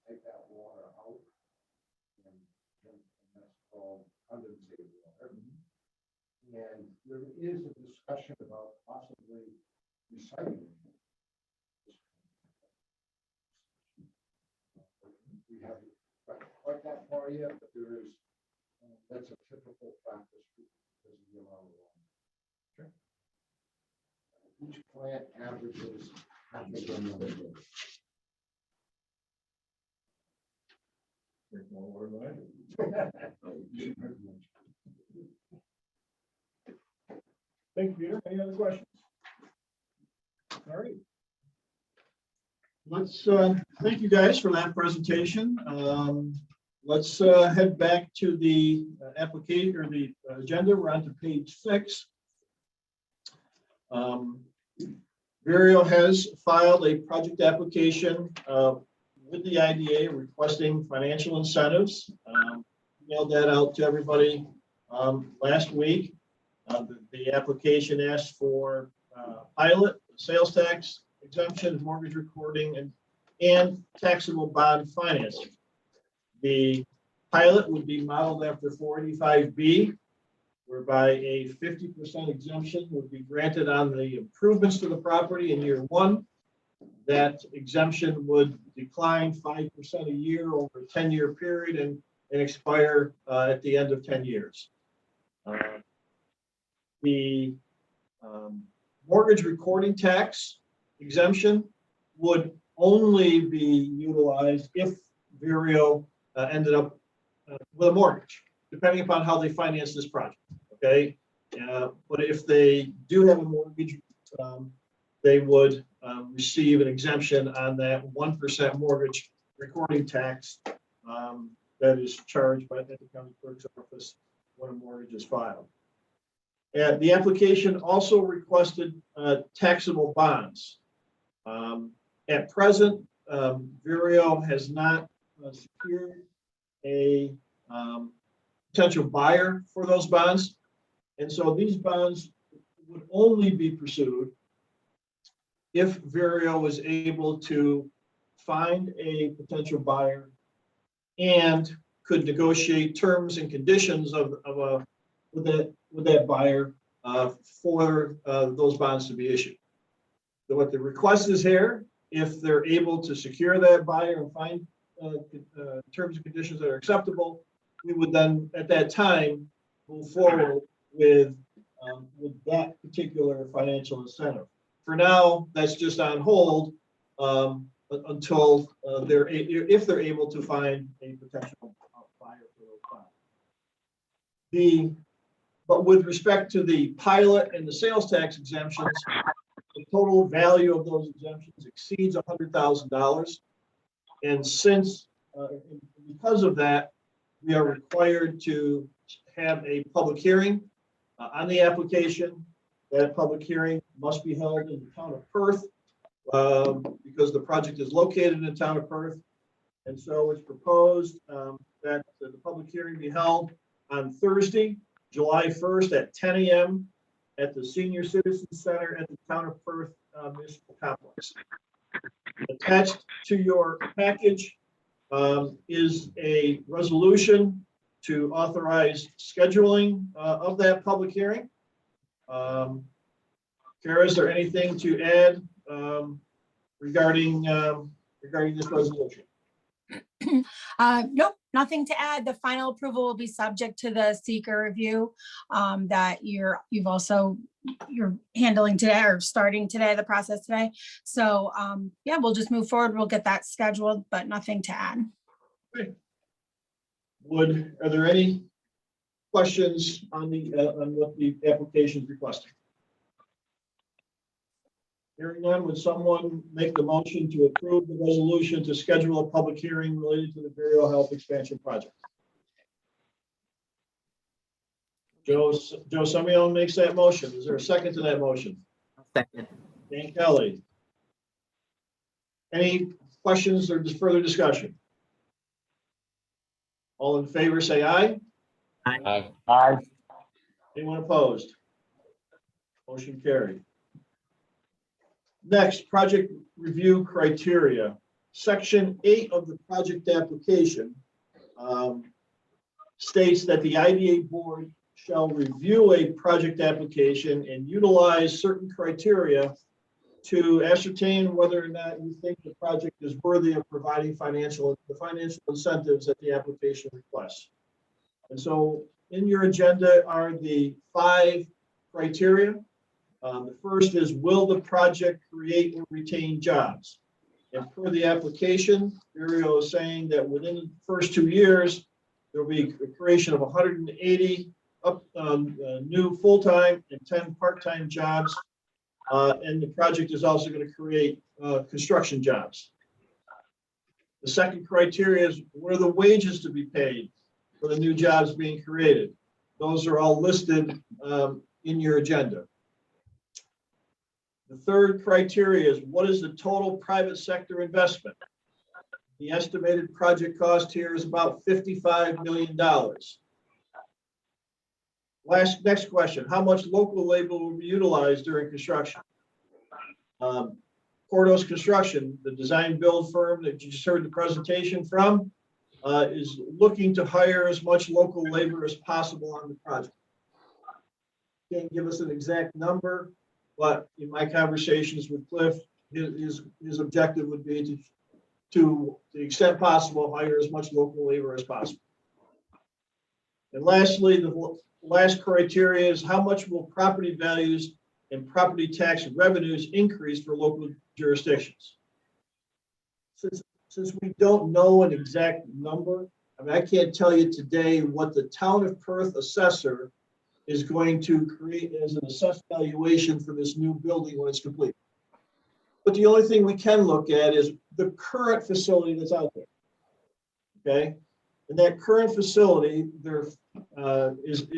Take that water out, and that's called condensate water. And there is a discussion about possibly recycling. We haven't got quite that far yet, but there is, that's a typical practice because of the amount of water. Each plant averages half a gallon a day. Thank you, Peter. Any other questions? All right. Let's thank you guys for that presentation. Let's head back to the application or the agenda. We're on to page 6. Vireo has filed a project application with the IDA requesting financial incentives. Mailed that out to everybody last week. The application asked for pilot, sales tax exemption, mortgage recording, and taxable bond financing. The pilot would be modeled after 485B, whereby a 50% exemption would be granted on the improvements to the property in year one. That exemption would decline 5% a year over a 10-year period and expire at the end of 10 years. The mortgage recording tax exemption would only be utilized if Vireo ended up with a mortgage, depending upon how they finance this project, okay? But if they do have a mortgage, they would receive an exemption on that 1% mortgage recording tax that is charged by the county clerk's office when a mortgage is filed. And the application also requested taxable bonds. At present, Vireo has not secured a potential buyer for those bonds. And so these bonds would only be pursued if Vireo was able to find a potential buyer and could negotiate terms and conditions with that buyer for those bonds to be issued. So what the request is here, if they're able to secure that buyer and find terms and conditions that are acceptable, we would then at that time move forward with that particular financial incentive. For now, that's just on hold until if they're able to find a potential buyer for those bonds. But with respect to the pilot and the sales tax exemptions, the total value of those exemptions exceeds $100,000. And because of that, we are required to have a public hearing on the application. That public hearing must be held in the town of Perth because the project is located in the town of Perth. And so it's proposed that the public hearing be held on Thursday, July 1st at 10 a.m. at the Senior Citizens Center at the Town of Perth Municipal Complex. Attached to your package is a resolution to authorize scheduling of that public hearing. Kara, is there anything to add regarding this resolution? Nope, nothing to add. The final approval will be subject to the seeker review that you're handling today or starting today, the process today. So yeah, we'll just move forward. We'll get that scheduled, but nothing to add. Great. Are there any questions on what the application is requesting? Hearing none, would someone make the motion to approve the resolution to schedule a public hearing related to the Vireo Health Expansion Project? Joe Semyon makes that motion. Is there a second to that motion? Second. Dan Kelly. Any questions or just further discussion? All in favor, say aye. Aye. Aye. Anyone opposed? Motion carried. Next, project review criteria. Section 8 of the project application states that the IDA board shall review a project application and utilize certain criteria to ascertain whether or not you think the project is worthy of providing the financial incentives that the application requests. And so in your agenda are the 5 criteria. The first is, will the project create or retain jobs? And per the application, Vireo is saying that within the first 2 years, there will be a creation of 180 new full-time and 10 part-time jobs. And the project is also going to create construction jobs. The second criteria is, what are the wages to be paid for the new jobs being created? Those are all listed in your agenda. The third criteria is, what is the total private sector investment? The estimated project cost here is about $55 million. Next question, how much local labor will be utilized during construction? Cordos Construction, the design build firm that you just heard the presentation from, is looking to hire as much local labor as possible on the project. Can't give us an exact number, but in my conversations with Cliff, his objective would be to the extent possible, hire as much local labor as possible. And lastly, the last criteria is how much will property values and property tax revenues increase for local jurisdictions? Since we don't know an exact number, I mean, I can't tell you today what the town of Perth assessor is going to create as an assessed valuation for this new building when it's complete. But the only thing we can look at is the current facility that's out there. Okay, and that current facility there has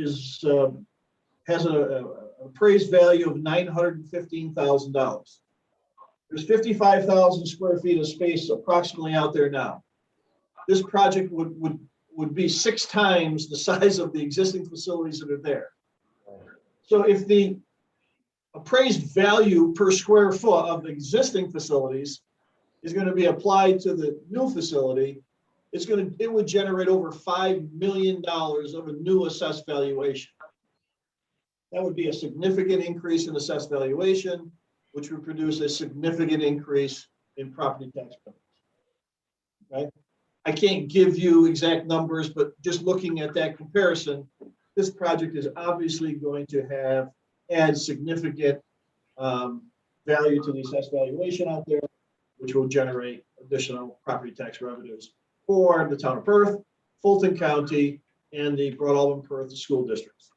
an appraised value of $915,000. There's 55,000 square feet of space approximately out there now. This project would be 6 times the size of the existing facilities that are there. So if the appraised value per square foot of the existing facilities is going to be applied to the new facility, it would generate over $5 million of a new assessed valuation. That would be a significant increase in assessed valuation, which would produce a significant increase in property tax payments. Okay? I can't give you exact numbers, but just looking at that comparison, this project is obviously going to add significant value to the assessed valuation out there, which will generate additional property tax revenues for the town of Perth, Fulton County, and the Broad Perth school districts.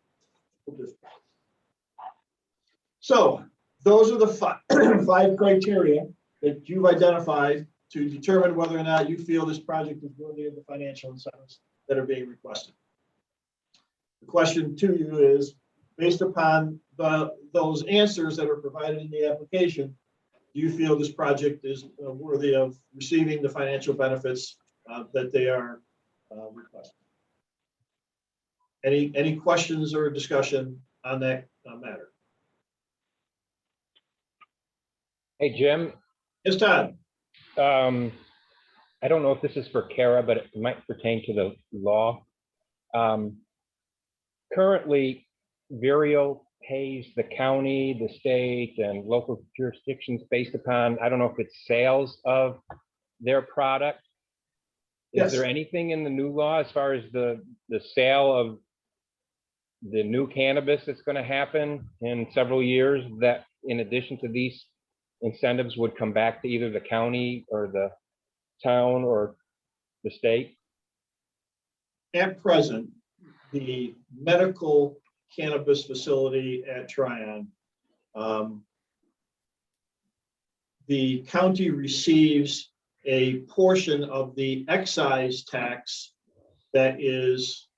So those are the 5 criteria that you've identified to determine whether or not you feel this project is worthy of the financial incentives that are being requested. The question to you is, based upon those answers that are provided in the application, do you feel this project is worthy of receiving the financial benefits that they are requesting? Any questions or discussion on that matter? Hey, Jim. Yes, Todd. I don't know if this is for Kara, but it might pertain to the law. Currently, Vireo pays the county, the state, and local jurisdictions based upon, I don't know if it's sales of their product. Yes. Is there anything in the new law as far as the sale of the new cannabis that's going to happen in several years that, in addition to these incentives, would come back to either the county or the town or the state? At present, the medical cannabis facility at Tryon, the county receives a portion of the excise tax that is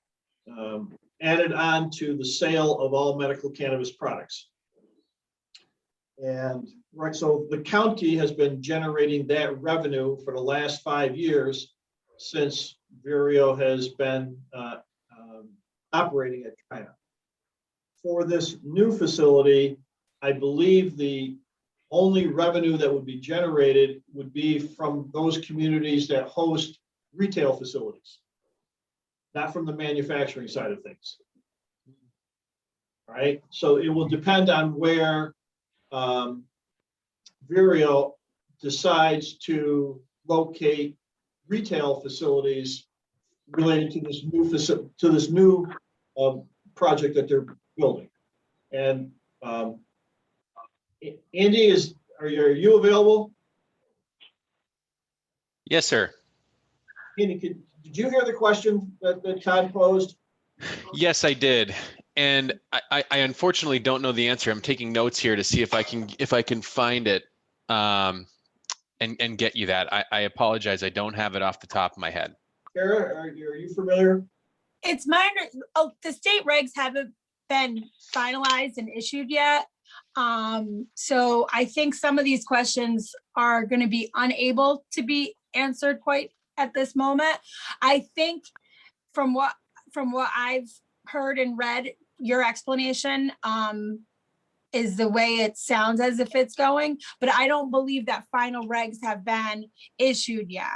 added on to the sale of all medical cannabis products. And right, so the county has been generating that revenue for the last 5 years since Vireo has been operating at Tryon. For this new facility, I believe the only revenue that would be generated would be from those communities that host retail facilities, not from the manufacturing side of things. All right, so it will depend on where Vireo decides to locate retail facilities related to this new project that they're building. And Andy, are you available? Yes, sir. Andy, did you hear the question that Todd posed? Yes, I did. And I unfortunately don't know the answer. I'm taking notes here to see if I can find it and get you that. I apologize. I don't have it off the top of my head. Kara, are you familiar? It's the state regs haven't been finalized and issued yet. So I think some of these questions are going to be unable to be answered quite at this moment. I think from what I've heard and read, your explanation is the way it sounds as if it's going, but I don't believe that final regs have been issued yet.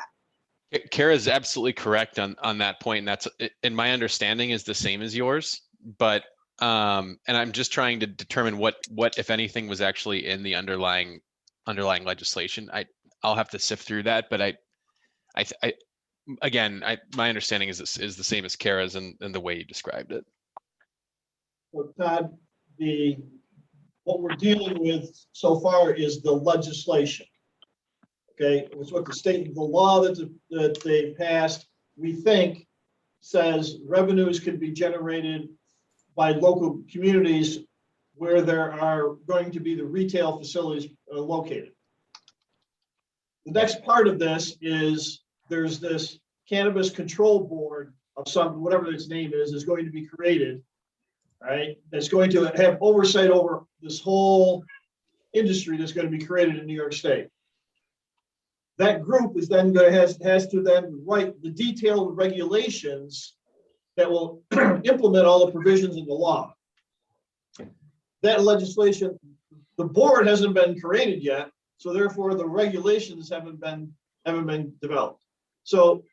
Kara is absolutely correct on that point, and that's, and my understanding is the same as yours. But and I'm just trying to determine what if anything was actually in the underlying legislation. I'll have to sift through that, but my understanding is the same as Kara's and the way you described it. So Todd, what we're dealing with so far is the legislation. Okay, it's what the law that they passed, we think, says revenues can be generated by local communities where there are going to be the retail facilities located. The next part of this is there's this cannabis control board of whatever its name is going to be created, right? That's going to have oversight over this whole industry that's going to be created in New York State. That group is then going to has to then write the detailed regulations that will implement all the provisions in the law. That legislation, the board hasn't been created yet, so therefore the regulations haven't been developed. So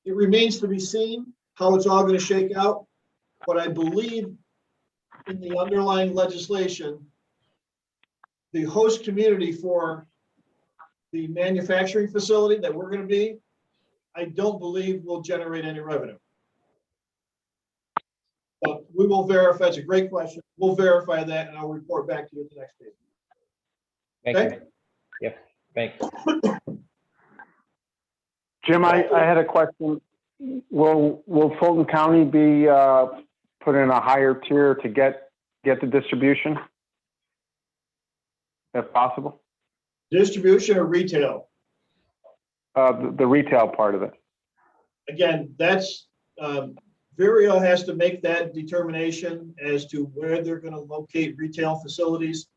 it remains to be seen how it's all going to shake out. But I believe in the underlying legislation, the host community for the manufacturing facility that we're going to be, I don't believe will generate any revenue. But we will verify. It's a great question. We'll verify that and I'll report back to you at the next meeting. Thank Okay? you. Yep, thanks. Jim, I had a question. Will Fulton County be put in a higher tier to get the distribution, if possible? Distribution or retail? The retail part of it. Again, that's Vireo has to make that determination as to where they're going to locate retail facilities.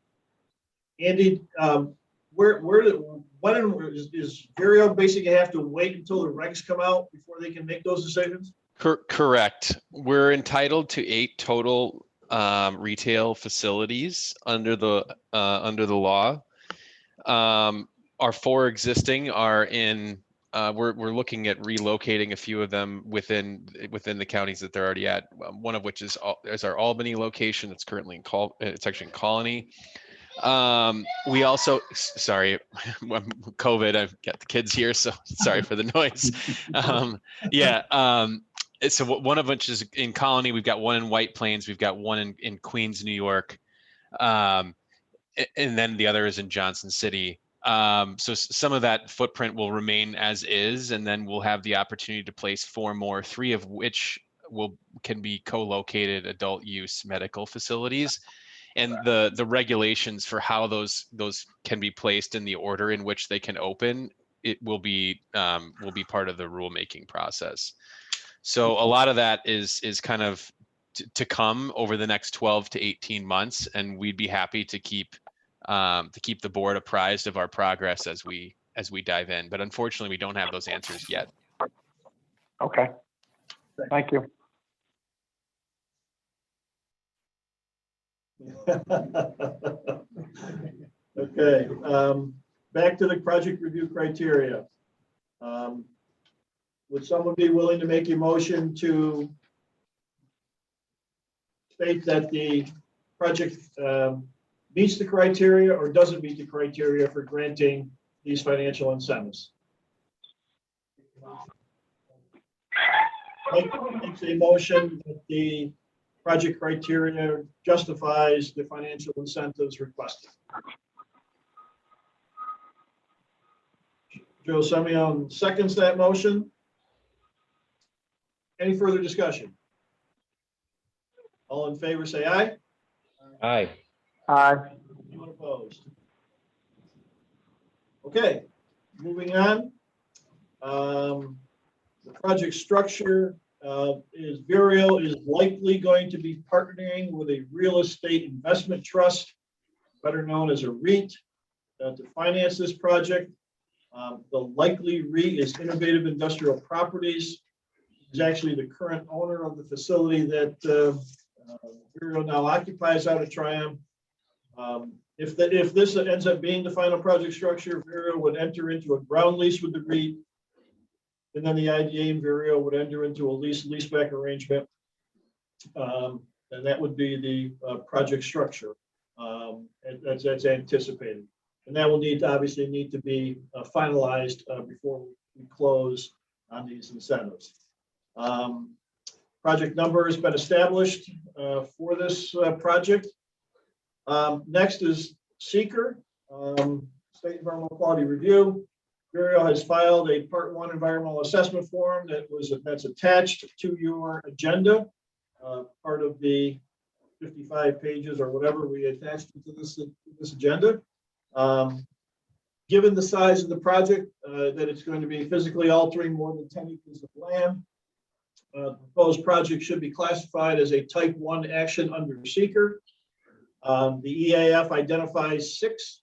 Andy, is Vireo basically have to wait until the regs come out before they can make those decisions? Correct. We're entitled to 8 total retail facilities under the law. Our 4 existing are in. We're looking at relocating a few of them within the counties that they're already at. One of which is our Albany location. It's currently it's actually in Colony. We also, sorry, COVID, I've got the kids here, so sorry for the noise. So one of which is in Colony. We've got one in White Plains. We've got one in Queens, New York. And then the other is in Johnson City. So some of that footprint will remain as is, and then we'll have the opportunity to place 4 more, 3 of which can be co-located adult use medical facilities. And the regulations for how those can be placed in the order in which they can open, it will be part of the rulemaking process. So a lot of that is kind of to come over the next 12 to 18 months, and we'd be happy to keep the board apprised of our progress as we dive in. But unfortunately, we don't have those answers yet. Okay. Thank you. Okay, back to the project review criteria. Would someone be willing to make a motion to state that the project meets the criteria or doesn't meet the criteria for granting these financial incentives? Makes a motion that the project criteria justifies the financial incentives requested. Joe Semyon seconds that motion. Any further discussion? All in favor, say aye. Aye. Aye. Anyone opposed? Okay, moving on. The project structure is Vireo is likely going to be partnering with a real estate investment trust, better known as a REIT, to finance this project. The likely REIT is Innovative Industrial Properties. Is actually the current owner of the facility that Vero now occupies out of Tryon. If this ends up being the final project structure, Vero would enter into a ground lease with the REIT. And then the IDA and Vero would enter into a leaseback arrangement. And that would be the project structure. And that's anticipated. And that will obviously need to be finalized before we close on these incentives. Project number has been established for this project. Next is seeker, State Environmental Quality Review. Vero has filed a Part 1 environmental assessment form that's attached to your agenda, part of the 55 pages or whatever we attached to this agenda. Given the size of the project, that it's going to be physically altering more than 10 acres of land, the proposed project should be classified as a type 1 action under seeker. The EAF identifies 6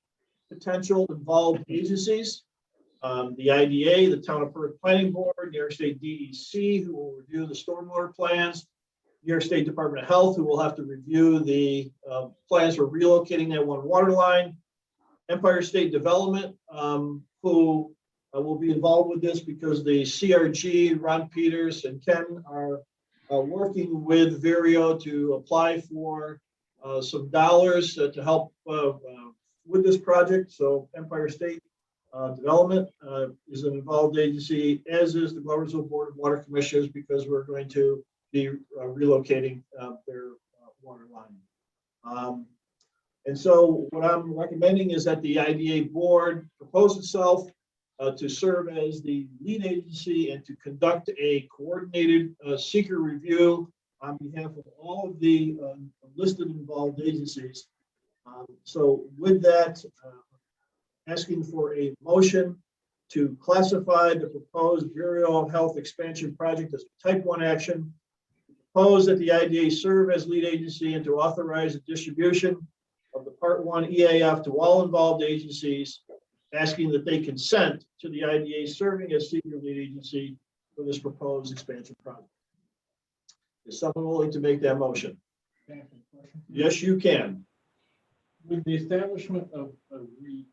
potential involved agencies. The IDA, the Town of Perth Planning Board, New York State DEC, who will review the stormwater plans, New York State Department of Health, who will have to review the plans for relocating that one water line, Empire State Development, who will be involved with this because the CRG, Ron Peters and Ken are working with Vero to apply for some dollars to help with this project. So Empire State Development is an involved agency, as is the Gloversville Board of Water Commissioners, because we're going to be relocating their water line. And so what I'm recommending is that the IDA board propose itself to serve as the lead agency and to conduct a coordinated seeker review on behalf of all of the listed involved agencies. So with that, asking for a motion to classify the proposed Vero Health expansion project as a type 1 action, propose that the IDA serve as lead agency and to authorize the distribution of the Part 1 EAF to all involved agencies, asking that they consent to the IDA serving as senior lead agency for this proposed expansion project. Is someone willing to make that motion? Yes, you can. With the establishment of a REIT,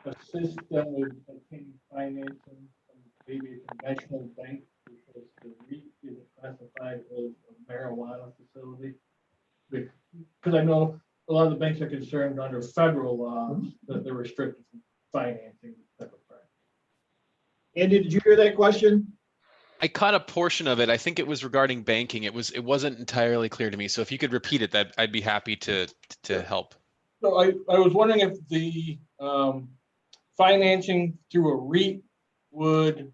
assist them with obtaining financing from maybe a conventional bank, because the REIT is classified as a marijuana facility. Because I know a lot of the banks are concerned under federal law that they're restricted from financing this type of project. Andy, did you hear that question? I caught a portion of it. I think it was regarding banking. It wasn't entirely clear to me. So if you could repeat it, that I'd be happy to help. So I was wondering if the financing through a REIT would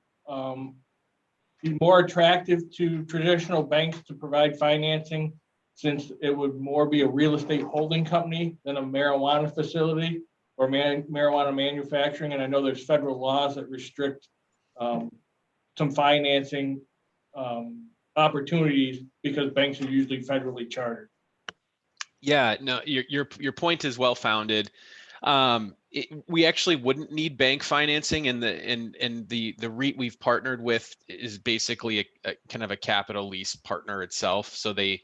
be more attractive to traditional banks to provide financing, since it would more be a real estate holding company than a marijuana facility or marijuana manufacturing. And I know there's federal laws that restrict some financing opportunities because banks are usually federally chartered. Yeah, no, your point is well founded. We actually wouldn't need bank financing, and the REIT we've partnered with is basically a kind of a capital lease partner itself. So they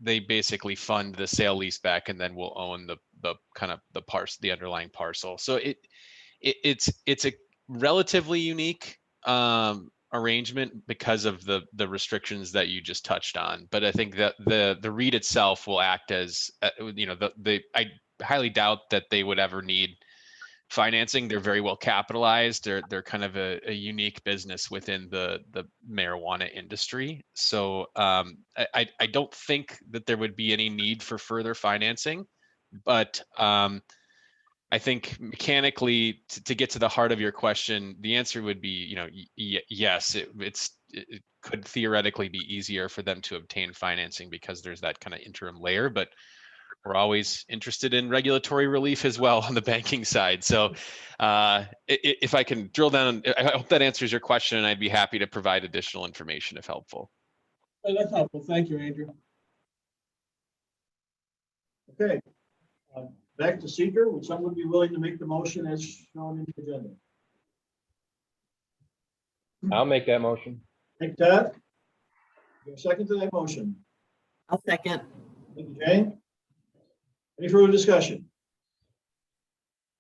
basically fund the sale leaseback, and then we'll own the underlying parcel. So it's a relatively unique arrangement because of the restrictions that you just touched on. But I think that the REIT itself will act as I highly doubt that they would ever need financing. They're very well capitalized. They're kind of a unique business within the marijuana industry. So I don't think that there would be any need for further financing, but I think mechanically, to get to the heart of your question, the answer would be, yes, it could theoretically be easier for them to obtain financing because there's that kind of interim layer, but we're always interested in regulatory relief as well on the banking side. So if I can drill down, I hope that answers your question, and I'd be happy to provide additional information if helpful. Oh, that's helpful. Thank you, Andrew. Okay. Back to seeker. Would someone be willing to make the motion as shown in the agenda? I'll make that motion. Thank you, Todd. Second to that motion. I'll second. Thank you, Jane. Any further discussion?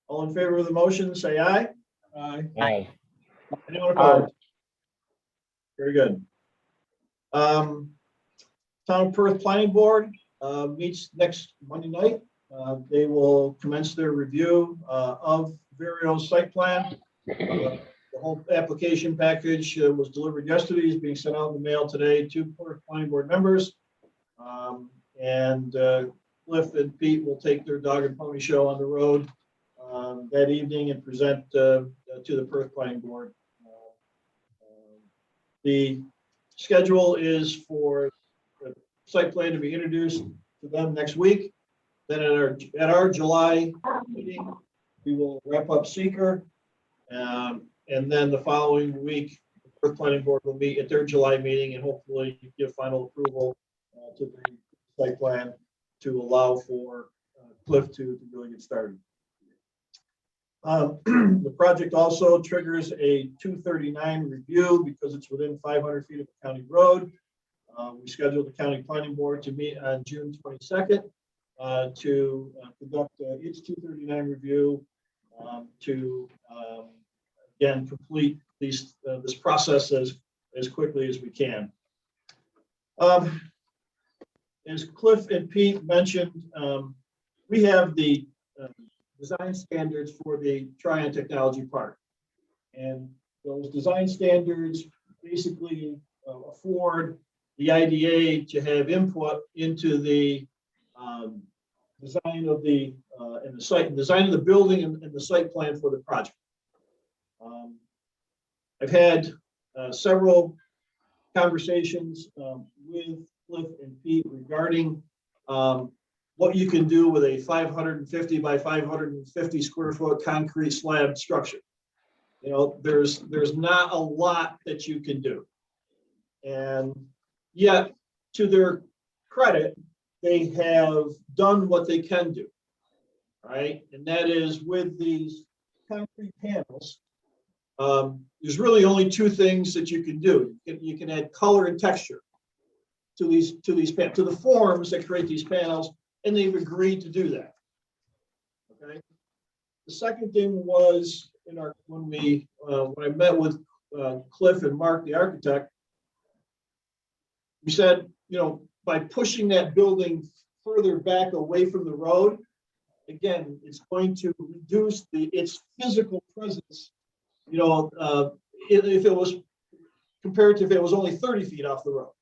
All in favor of the motion, say aye. Aye. Aye. Anyone opposed? Very good. Town of Perth Planning Board meets next Monday night. They will commence their review of Virio's site plan. The whole application package was delivered yesterday, is being sent out in the mail today to Perth Planning Board members. And Cliff and Pete will take their dog and pony show on the road that evening and present to the Perth Planning Board. The schedule is for the site plan to be introduced to them next week. Then at our July meeting, we will wrap up seeker. And then the following week, the Perth Planning Board will meet at their July meeting and hopefully give final approval to the site plan to allow for Cliff to really get started. The project also triggers a 239 review because it's within 500 feet of a county road. We scheduled the county planning board to meet on June 22nd to conduct its 239 review to again complete this process as quickly as we can. As Cliff and Pete mentioned, we have the design standards for the Tryon Technology Park. And those design standards basically afford the IDA to have input into the design of the and the site, design of the building and the site plan for the project. I've had several conversations with Cliff and Pete regarding what you can do with a 550 by 550 square foot concrete slab structure. You know, there's not a lot that you can do. And yet, to their credit, they have done what they can do, right? And that is with these concrete panels, there's really only two things that you can do. You can add color and texture to the forms that create these panels, and they've agreed to do that. Okay. The second thing was when I met with Cliff and Mark, the architect, we said, you know, by pushing that building further back away from the road, again, it's going to reduce its physical presence. You know, if it was compared to if it was only 30 feet off the road.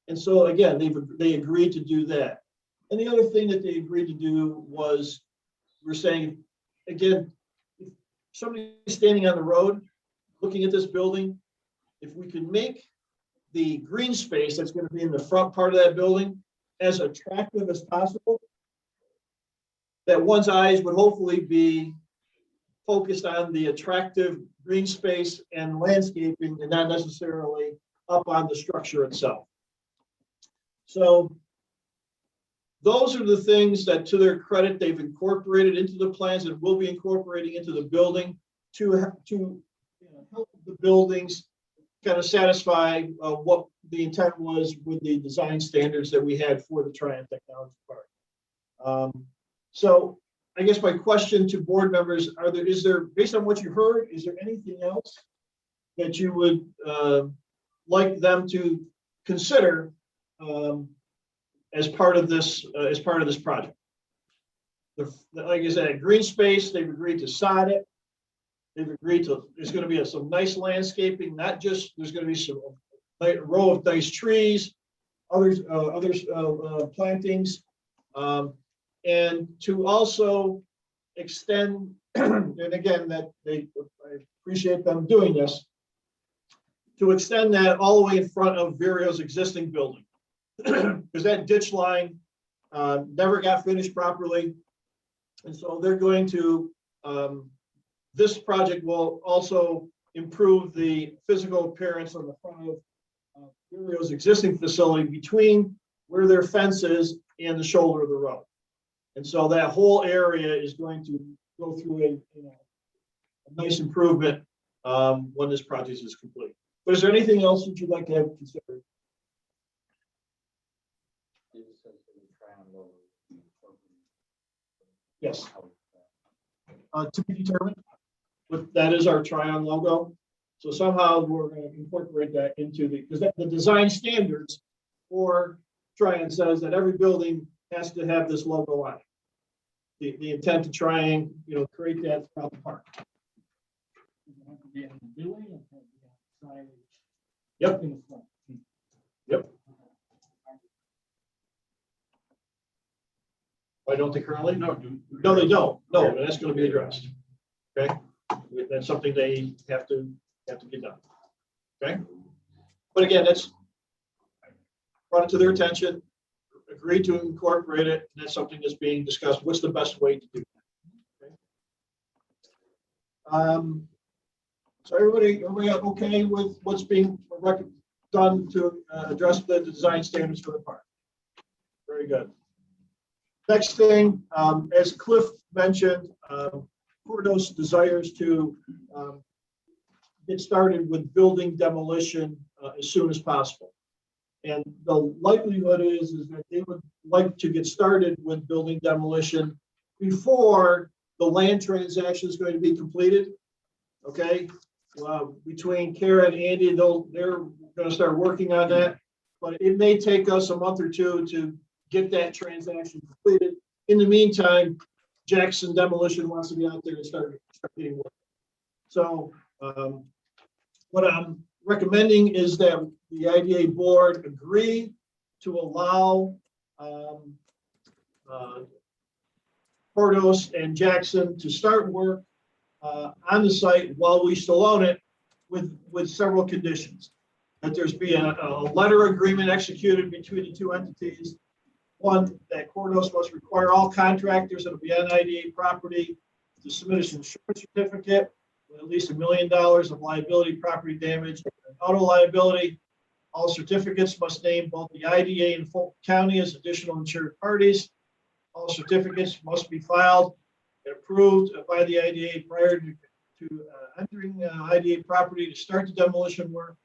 And so again, they agreed to do that. And the other thing that they agreed to do was, we're saying, again, if somebody standing on the road looking at this building, if we can make the green space that's going to be in the front part of that building as attractive as possible, that one's eyes would hopefully be focused on the attractive green space and landscaping and not necessarily up on the structure itself. So those are the things that, to their credit, they've incorporated into the plans and will be incorporating into the building to help the buildings kind of satisfy what the intent was with the design standards that we had for the Tryon Technology Park. So I guess my question to board members, is there, based on what you heard, is there anything else that you would like them to consider as part of this project? Like I said, green space, they've agreed to sod it. They've agreed to, there's going to be some nice landscaping, not just, there's going to be some row of nice trees, others plantings, and to also extend, and again, that I appreciate them doing this, to extend that all the way in front of Virio's existing building. Because that ditch line never got finished properly. And so they're going to, this project will also improve the physical appearance on the front of Virio's existing facility between where their fence is and the shoulder of the road. And so that whole area is going to go through a nice improvement when this project is complete. But is there anything else that you'd like to have considered? Yes. To be determined, but that is our Tryon logo. So somehow we're going to incorporate that into because the design standards for Tryon says that every building has to have this logo on it. The intent to try and, create that throughout the park. Does it have to be in the building or can it be on signage? Yep. In the front? Yep. Why don't they currently? No, they don't. No, but that's going to be addressed. Okay, that's something they have to get done. Okay, but again, that's brought it to their attention, agreed to incorporate it, and that's something that's being discussed. What's the best way to do that? Okay. So everybody okay with what's being done to address the design standards for the park? Very good. Next thing, as Cliff mentioned, Cordos desires to get started with building demolition as soon as possible. And the likelihood is that they would like to get started with building demolition before the land transaction is going to be completed. Okay, between Kara and Andy, they're going to start working on that, but it may take us a month or two to get that transaction completed. In the meantime, Jackson Demolition wants to be out there and start getting work. So what I'm recommending is that the IDA board agree to allow Cordos and Jackson to start work on the site while we still own it with several conditions. That there's be a letter agreement executed between the two entities. One, that Cordos must require all contractors that will be on IDA property to submit an insurance certificate with at least $1 million of liability, property damage, and auto liability. All certificates must name both the IDA and Fulton County as additional insured parties. All certificates must be filed and approved by the IDA prior to entering IDA property to start the demolition work,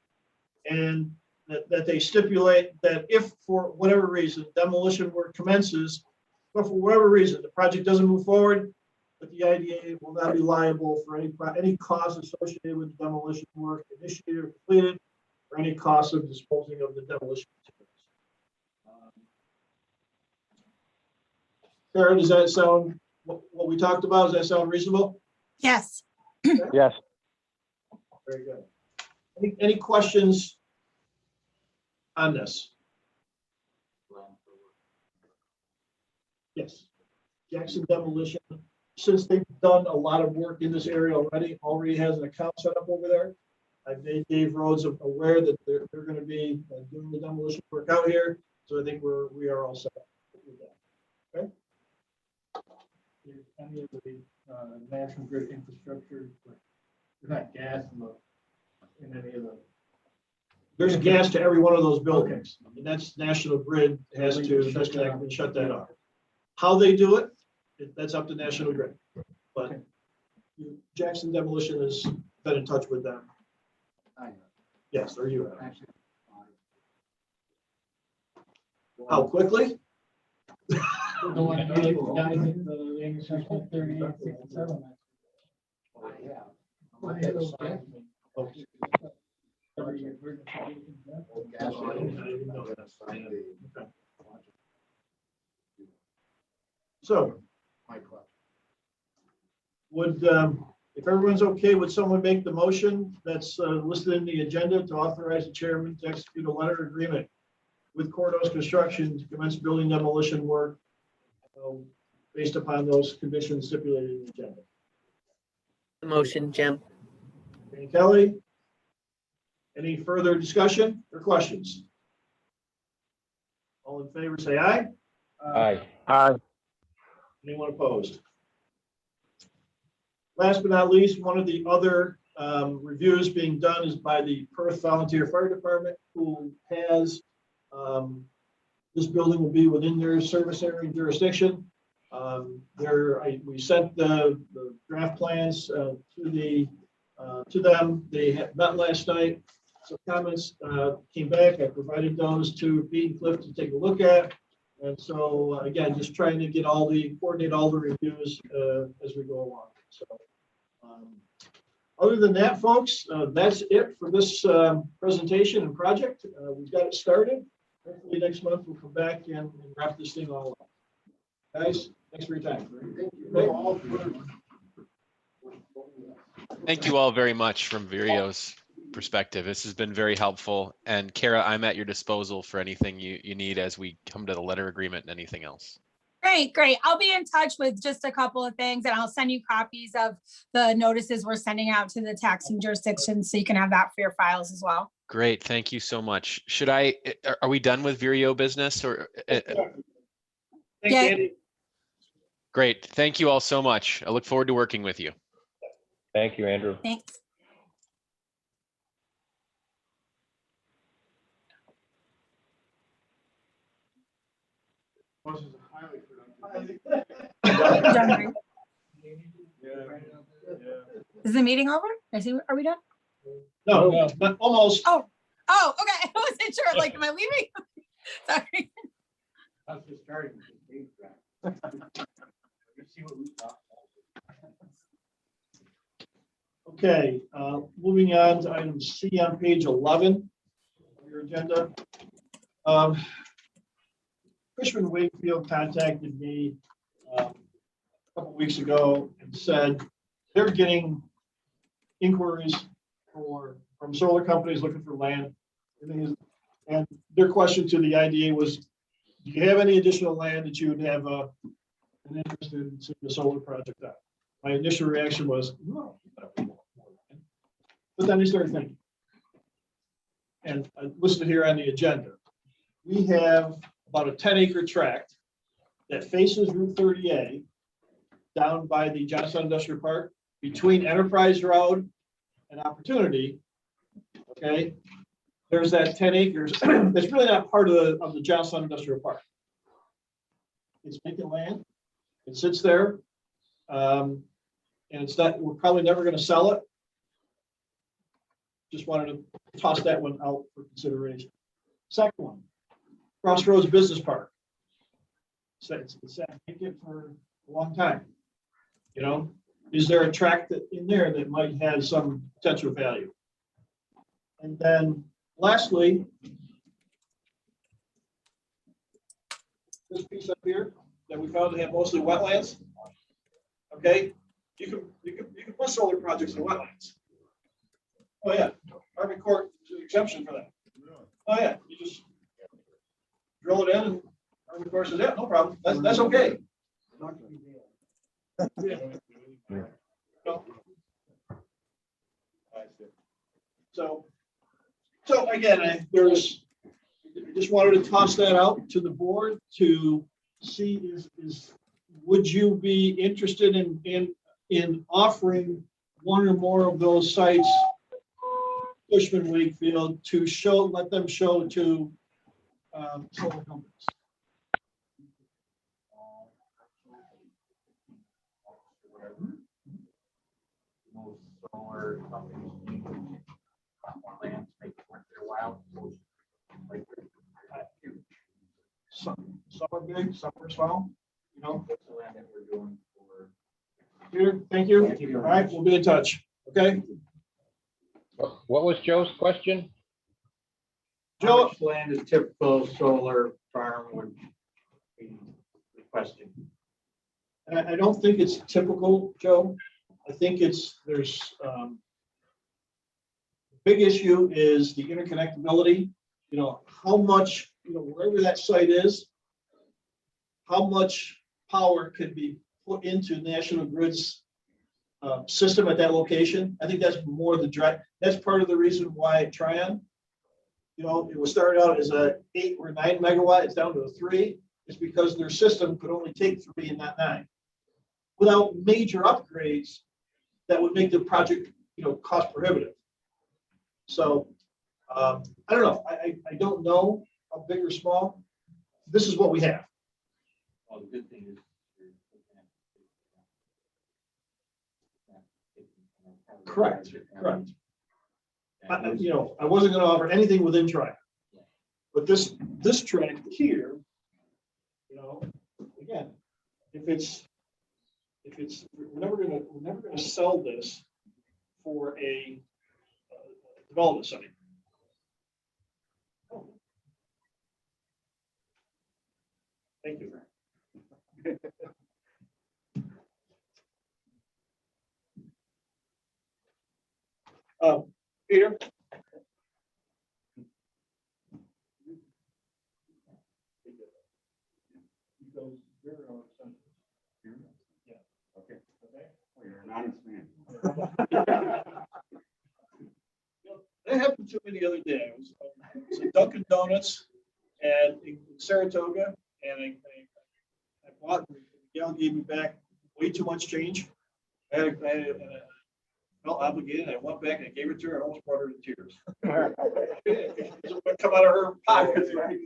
and that they stipulate that if for whatever reason demolition work commences, but for whatever reason the project doesn't move forward, that the IDA will not be liable for any costs associated with the demolition work initiated or completed, or any costs of disposing of the demolition materials. Sarah, does that sound what we talked about? Does that sound reasonable? Yes. Yes. Very good. Any questions on this? Yes. Jackson Demolition, since they've done a lot of work in this area already has an account set up over there. I've made Dave Rhodes aware that they're going to be doing the demolition work out here. So I think we are all set up with that. Okay. Any of the national grid infrastructure, there's not gas in any of the. There's gas to every one of those buildings, and that's National Grid has to disconnect and shut that off. How they do it, that's up to National Grid. But Jackson Demolition has been in touch with them. Yes, or you have. How quickly? The one guys at the intersection 38, 67. So, would, if everyone's okay, would someone make the motion that's listed in the agenda to authorize the chairman to execute a letter agreement with Cordos Construction to commence building demolition work based upon those conditions stipulated in the agenda? The motion, Jim. Okay, Kelly? Any further discussion or questions? All in favor, say aye. Aye. Aye. Anyone opposed? Last but not least, one of the other reviews being done is by the Perth Volunteer Fire Department, who has this building will be within their service area and jurisdiction. We sent the draft plans to them. They had met last night. Some comments came back. I provided those to Pete and Cliff to take a look at. And so again, just trying to coordinate all the reviews as we go along. So other than that, folks, that's it for this presentation and project. We've got it started. Hopefully next month we'll come back and wrap this thing all up. Guys, thanks for your time. Thank you all very much from Vireo's perspective. This has been very helpful. And Kara, I'm at your disposal for anything you need as we come to the letter agreement and anything else. Great. I'll be in touch with just a couple of things and I'll send you copies of the notices we're sending out to the taxing jurisdictions so you can have that for your files as well. Great. Thank you so much. Are we done with Vireo business or? Thanks, Yeah. Andy. Great. Thank you all so much. I look forward to working with you. Thank you, Andrew. Thanks. Done, right? Is the meeting over? Are we done? No, but almost. Oh, okay. I wasn't sure. Like, am I leaving? Sorry. That's just starting. You see what we talked about. Okay, moving on to item C on page 11 of your agenda. Cushman Wakefield contacted me a couple weeks ago and said they're getting inquiries from solar companies looking for land. And their question to the IDA was, do you have any additional land that you would have an interest in seeing a solar project on? My initial reaction was, no. But then I started thinking. And I listed here on the agenda. We have about a 10-acre tract that faces Route 30A down by the Johnstown Industrial Park between Enterprise Road and Opportunity. Okay, there's that 10 acres. That's really not part of the Johnstown Industrial Park. It's vacant land. It sits there. And it's not, we're probably never going to sell it. Just wanted to toss that one out for consideration. Second one, Crossroads Business Park. So it's sat vacant for a long time. You know, is there a tract in there that might have some potential value? And then lastly, this piece up here that we found to have mostly wetlands. Okay, you can put solar projects in wetlands. Oh yeah, Army Corps is an exemption for that. Oh yeah, you just drill it in and Army Corps says, yeah, no problem. That's okay. So again, I just wanted to toss that out to the board to see would you be interested in offering one or more of those sites, Cushman Wakefield, to let them show to solar companies. Most solar companies need more land to make it worth their while. Some are big, some are small, you know. That's the land that we're doing for. Peter, thank you. All right, we'll be in touch. Okay. What was Joe's question? How much land is typical solar farm would be requesting? I don't think it's typical, Joe. I think there's big issue is the interconnectability. You know, how much, wherever that site is, how much power can be put into National Grid's system at that location. I think that's more the drive. That's part of the reason why Tryon, it was started out as a 8 or 9 megawatt. It's down to a 3. It's because their system could only take 3 and not 9. Without major upgrades, that would make the project, cost prohibitive. So I don't know. I don't know how big or small. This is what we have. Well, the good thing is. Correct. I wasn't going to offer anything within Tryon, but this tract here we're never gonna sell this for a development site. Oh. Thank you. Peter? Because they're our census. Yeah. Okay. Okay. Well, you're an honest man. That happened to me the other day. I was at Dunkin' Donuts and in Saratoga, and I bought, the gal gave me back way too much change. I felt obligated. I went back and I gave it to her. I almost brought her to tears. It would come out of her pocket, right?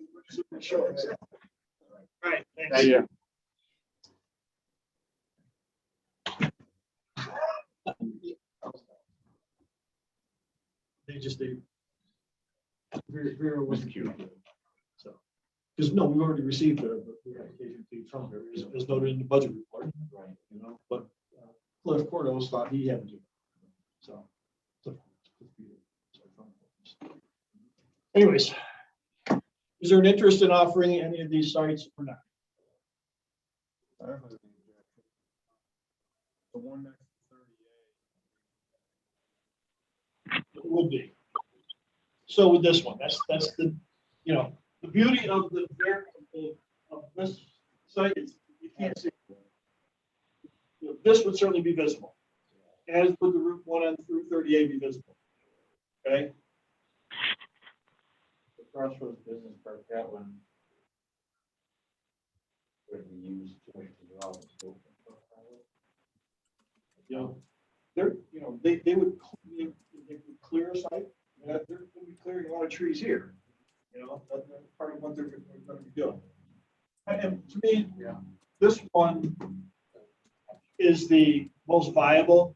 Sure. All right, thanks. Thank you. They Vera wasn't cute. So, because no, we've already received the application fee from her, as noted in the budget report. Right. You know, but Cliff Cordos thought he had to do it. So. Anyways, is there an interest in offering any of these sites or not? The one next to 38. It would be. So with this one, that's the, you know, the beauty of of this site is you can't see. You know, this would certainly be visible, as would the Route 1 and through 38 be visible. Okay. The Crossroads Business Park, that one. Would we use to develop? You know, they would clear a site. They're going to be clearing a lot of trees here. You know, that's part of what they're going to be doing. And to me, this one is the most viable.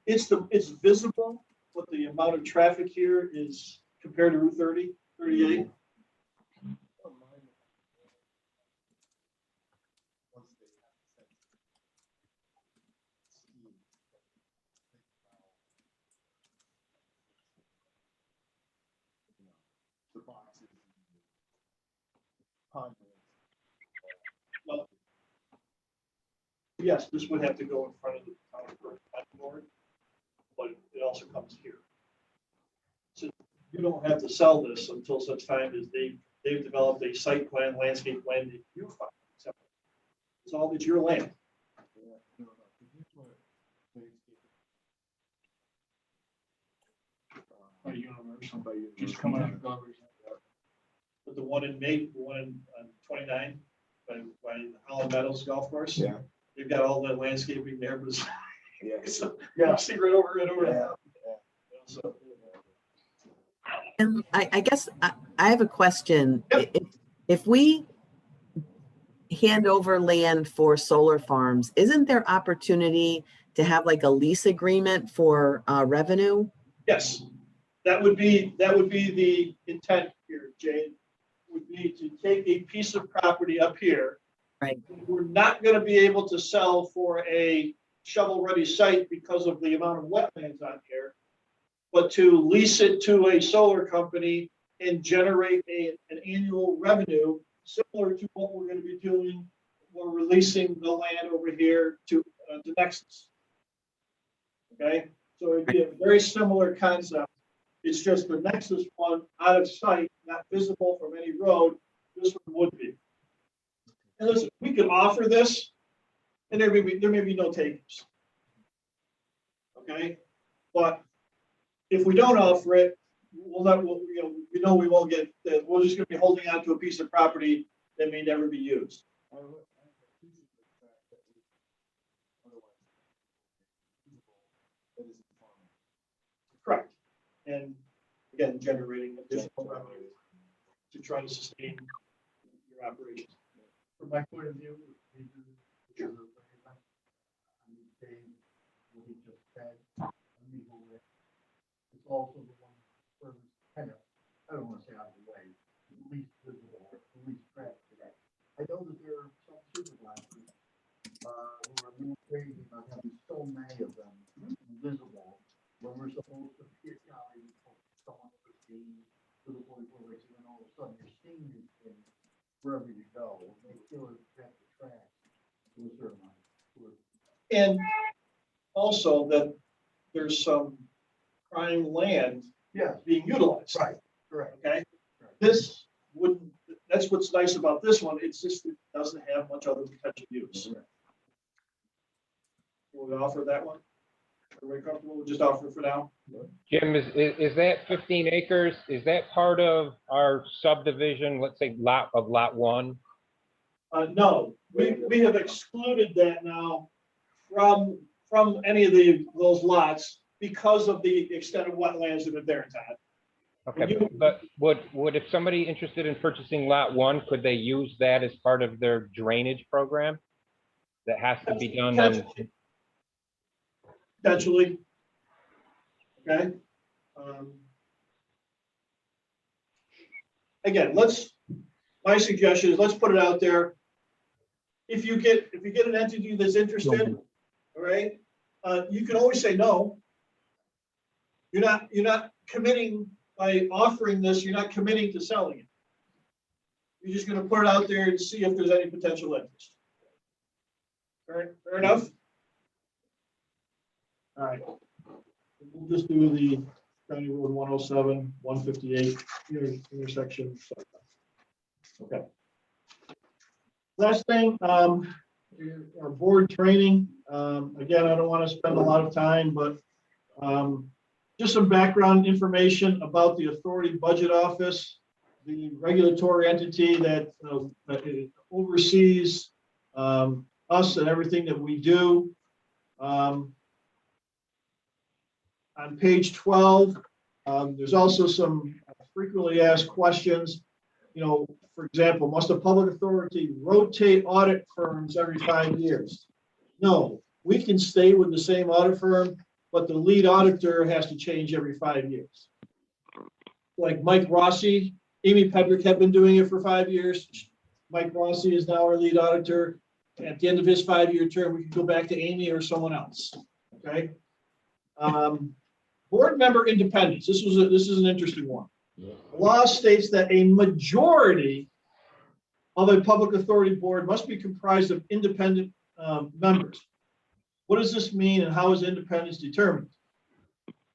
It's visible, but the amount of traffic here is compared to Route 30, 38. Well, yes, this would have to go in front of the town board, but it also comes here. So you don't have to sell this until such time as they've developed a site plan, landscape plan that you find. It's all, it's your land. Just coming out of garbage. But the one in May, the one on 29 by the Holland Meadows Golf Course. Yeah. They've got all the landscaping there, but Yeah. so you see right over it over there. So, And I guess I have a question. Yep. If we hand over land for solar farms, isn't there opportunity to have like a lease agreement for revenue? yes, that would be the intent here, Jane, would be to take a piece of property up here. Right. We're not going to be able to sell for a shovel-ready site because of the amount of wetlands on here, but to lease it to a solar company and generate an annual revenue similar to what we're going to be doing. We're releasing the land over here to Nexus. Okay, so it'd be a very similar concept. It's just the Nexus one out of sight, not visible from any road. This one would be. And listen, we could offer this, and there may be no takers. Okay, but if we don't offer it, we won't get. We're just going to be holding on to a piece of property that may never be used. Correct. And again, generating additional revenue to try to sustain your operations. From my point of view, it's also the one furthest kind of, I don't want to say out of the way, least visible, least traffic. I know that there are some supervisors who are a little crazy about having so many of them invisible, when we're supposed to pick out someone to see to the point where it's, and all of a sudden you're seeing these things wherever you go, they feel it at the track to a certain amount. And also that there's some prime land Yeah, being utilized. right, correct. Okay, this wouldn't, that's what's nice about this one, it's just, it doesn't have much other potential use. Will we offer that one? Everybody comfortable? We'll just offer it for now? Jim, is that 15 acres? Is that part of our subdivision, let's say lot 1? No, we have excluded that now from any of those lots because of the extent of wetlands that are there, Todd. Okay, but would if somebody interested in purchasing lot 1, could they use that as part of their drainage program? That has to be done on, Potentially. Okay. Again, my suggestion is let's put it out there. If you get an entity that's interested, all right, you can always say no. You're not committing by offering this, you're not committing to selling it. You're just gonna put it out there and see if there's any potential interest. Fair enough? All right. We'll just do the County Road 107, 158 intersection. Okay. Last thing, our board training. Again, I don't want to spend a lot of time, but just some background information about the Authority Budget Office, the regulatory entity that oversees us and everything that we do. On page 12, there's also some frequently asked questions. You know, for example, must a public authority rotate audit firms every 5 years? No, we can stay with the same audit firm, but the lead auditor has to change every 5 years. Like Mike Rossi, Amy Pedrick have been doing it for 5 years. Mike Rossi is now our lead auditor. At the end of his 5-year term, we can go back to Amy or someone else. Okay. Board member independence. This is an interesting one. The law states that a majority of a public authority board must be comprised of independent members. What does this mean and how is independence determined?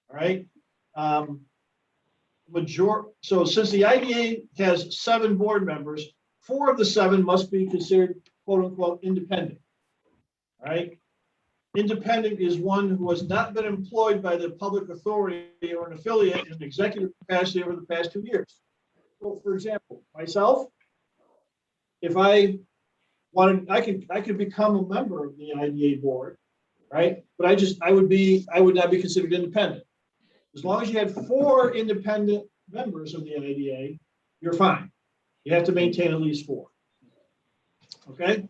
All right. So since the IDA has 7 board members, 4 of the 7 must be considered quote unquote independent. All right. Independent is one who has not been employed by the public authority or an affiliate in an executive capacity over the past 2 years. So for example, myself, if I wanted, I could become a member of the IDA board, right? But I would not be considered independent. As long as you had 4 independent members of the IDA, you're fine. You have to maintain at least 4. Okay,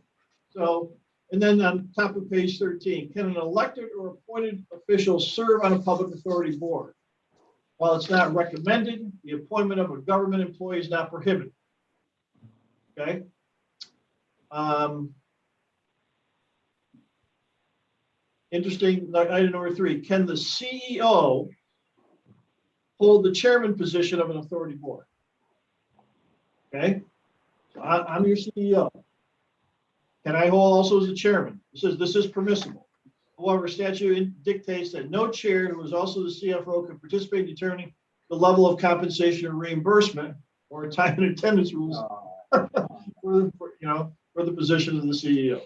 so, and then on top of page 13, can an elected or appointed official serve on a public authority board? While it's not recommended, the appointment of a government employee is not prohibited. Okay. Interesting, item number 3, can the CEO hold the chairman position of an authority board? Okay, so I'm your CEO. Can I hold also as the chairman? This is permissible. However, statute dictates that no chair who is also the CFO can participate in determining the level of compensation or reimbursement or time and attendance rules for the position of the CEO.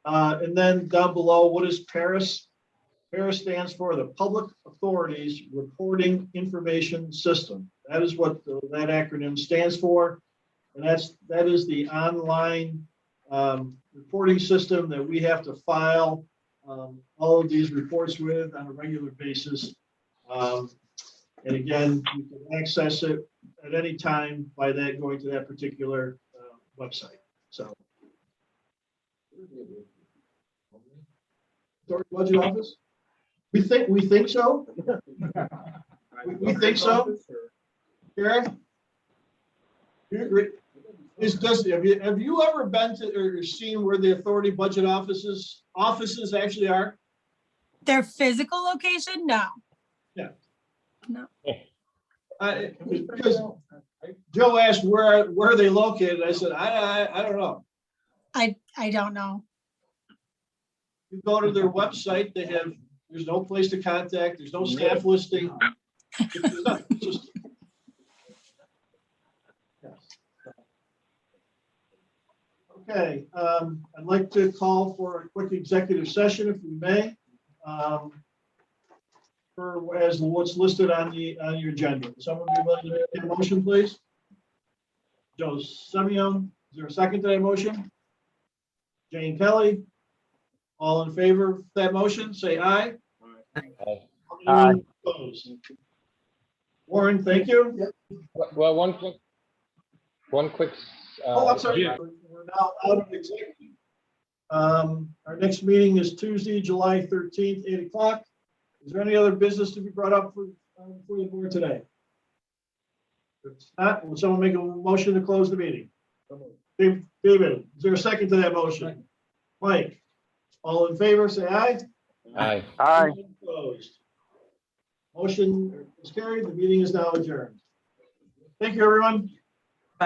And then down below, what is PARIS? PARIS stands for the Public Authorities Reporting Information System. That is what that acronym stands for. And that is the online reporting system that we have to file all of these reports with on a regular basis. And again, you can access it at any time by going to that particular website. So, Budget Office. We think so. we think so. Kara, you agree? Have you ever been to or seen where the authority budget offices actually are? Their physical location? No. Because Joe asked where are they located? I said, I don't know. I don't know. You go to their website, there's no place to contact, there's no staff listing. There's nothing, it's just. Yes. Okay, I'd like to call for a quick executive session if we may. For as what's listed on your agenda. Someone be willing to make a motion, please? Joe Semyon, is there a second to that motion? Jane Kelly, all in favor of that motion, say aye. Anyone opposed? Warren, thank you. Well, one quick. Oh, I'm sorry, we're now out of executive. Our next meeting is Tuesday, July 13th, 8 o'clock. Is there any other business to be brought up for the board today? If not, will someone make a motion to close the meeting? David, is there a second to that motion? Mike, all in favor, say aye. Aye. Aye. Opposed. Motion is carried. The meeting is now adjourned. Thank you, everyone.